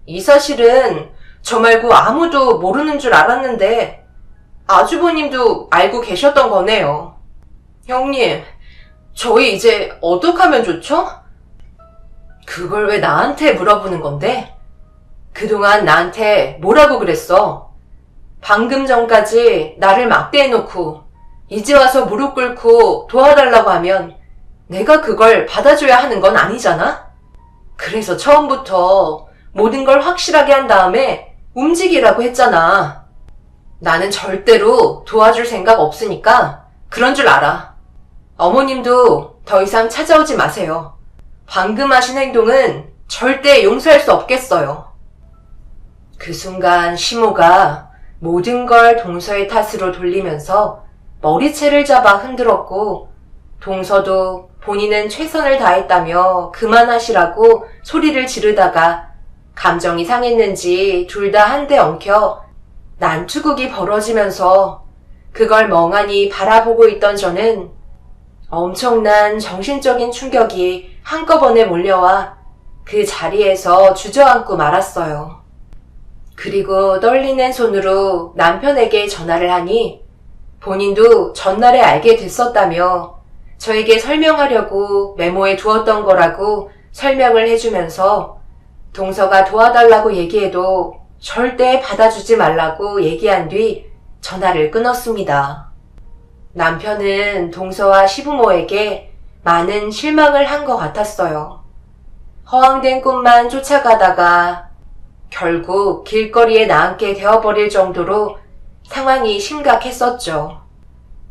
이 사실은 저 말고 아무도 모르는 줄 알았는데 아주버님도 알고 계셨던 거네요. 형님, 저희 이제 어떻게 하면 좋죠? 그걸 왜 나한테 물어보는 건데? 그동안 나한테 뭐라고 그랬어? 방금 전까지 나를 막대해놓고 이제 와서 무릎 꿇고 도와달라고 하면 내가 그걸 받아줘야 하는 건 아니잖아? 그래서 처음부터 모든 걸 확실하게 한 다음에 움직이라고 했잖아. 나는 절대로 도와줄 생각 없으니까 그런 줄 알아. 어머님도 더 이상 찾아오지 마세요. 방금 하신 행동은 절대 용서할 수 없겠어요. 그 순간 시모가 모든 걸 동서의 탓으로 돌리면서 머리채를 잡아 흔들었고 동서도 본인은 최선을 다했다며 그만하시라고 소리를 지르다가 감정이 상했는지 둘 다 한 대 엉켜 난투극이 벌어지면서 그걸 멍하니 바라보고 있던 저는 엄청난 정신적인 충격이 한꺼번에 몰려와 그 자리에서 주저앉고 말았어요. 그리고 떨리는 손으로 남편에게 전화를 하니 본인도 전날에 알게 됐었다며 저에게 설명하려고 메모에 두었던 거라고 설명을 해주면서 동서가 도와달라고 얘기해도 절대 받아주지 말라고 얘기한 뒤 전화를 끊었습니다. 남편은 동서와 시부모에게 많은 실망을 한 것 같았어요. 허황된 꿈만 쫓아가다가 결국 길거리에 나앉게 되어버릴 정도로 상황이 심각했었죠.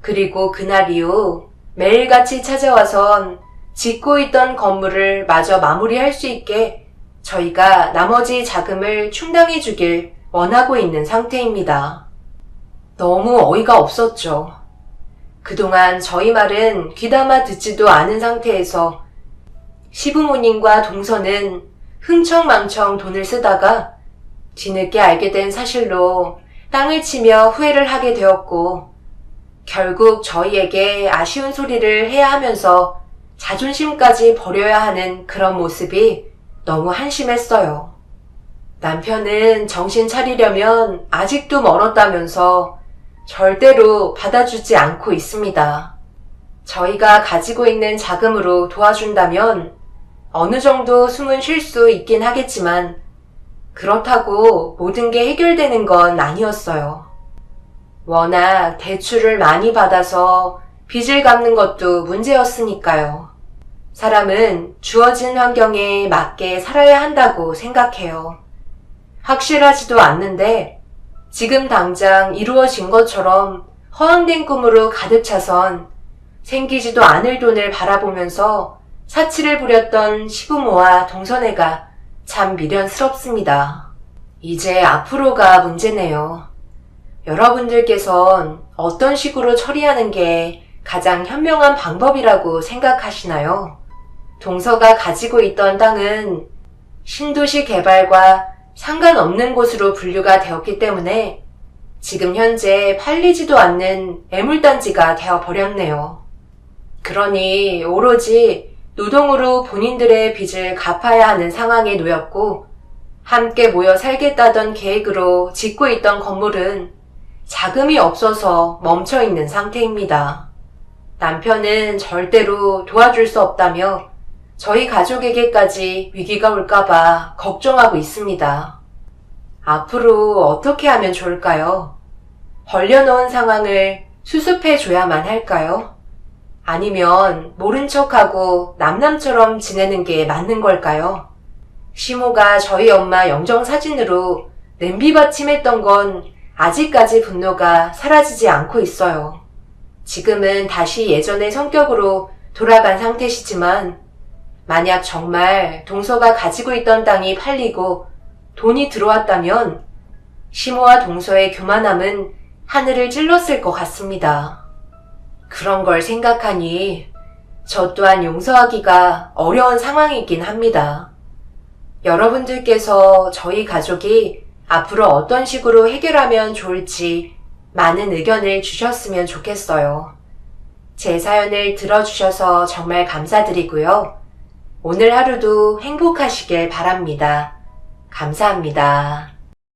그리고 그날 이후 매일같이 찾아와선 짓고 있던 건물을 마저 마무리할 수 있게 저희가 나머지 자금을 충당해 주길 원하고 있는 상태입니다. 너무 어이가 없었죠. 그동안 저희 말은 귀담아 듣지도 않은 상태에서 시부모님과 동서는 흥청망청 돈을 쓰다가 뒤늦게 알게 된 사실로 땅을 치며 후회를 하게 되었고 결국 저희에게 아쉬운 소리를 해야 하면서 자존심까지 버려야 하는 그런 모습이 너무 한심했어요. 남편은 정신 차리려면 아직도 멀었다면서 절대로 받아주지 않고 있습니다. 저희가 가지고 있는 자금으로 도와준다면 어느 정도 숨은 쉴 수 있긴 하겠지만 그렇다고 모든 게 해결되는 건 아니었어요. 워낙 대출을 많이 받아서 빚을 갚는 것도 문제였으니까요. 사람은 주어진 환경에 맞게 살아야 한다고 생각해요. 확실하지도 않는데 지금 당장 이루어진 것처럼 허황된 꿈으로 가득 차선 생기지도 않을 돈을 바라보면서 사치를 부렸던 시부모와 동서네가 참 미련스럽습니다. 이제 앞으로가 문제네요. 여러분들께선 어떤 식으로 처리하는 게 가장 현명한 방법이라고 생각하시나요? 동서가 가지고 있던 땅은 신도시 개발과 상관없는 곳으로 분류가 되었기 때문에 지금 현재 팔리지도 않는 애물단지가 되어버렸네요. 그러니 오로지 노동으로 본인들의 빚을 갚아야 하는 상황에 놓였고 함께 모여 살겠다던 계획으로 짓고 있던 건물은 자금이 없어서 멈춰 있는 상태입니다. 남편은 절대로 도와줄 수 없다며 저희 가족에게까지 위기가 올까봐 걱정하고 있습니다. 앞으로 어떻게 하면 좋을까요? 벌려놓은 상황을 수습해줘야만 할까요? 아니면 모른 척하고 남남처럼 지내는 게 맞는 걸까요? 시모가 저희 엄마 영정사진으로 냄비 받침했던 건 아직까지 분노가 사라지지 않고 있어요. 지금은 다시 예전의 성격으로 돌아간 상태시지만 만약 정말 동서가 가지고 있던 땅이 팔리고 돈이 들어왔다면 시모와 동서의 교만함은 하늘을 찔렀을 것 같습니다. 그런 걸 생각하니 저 또한 용서하기가 어려운 상황이긴 합니다. 여러분들께서 저희 가족이 앞으로 어떤 식으로 해결하면 좋을지 많은 의견을 주셨으면 좋겠어요. 제 사연을 들어주셔서 정말 감사드리고요. 오늘 하루도 행복하시길 바랍니다. 감사합니다.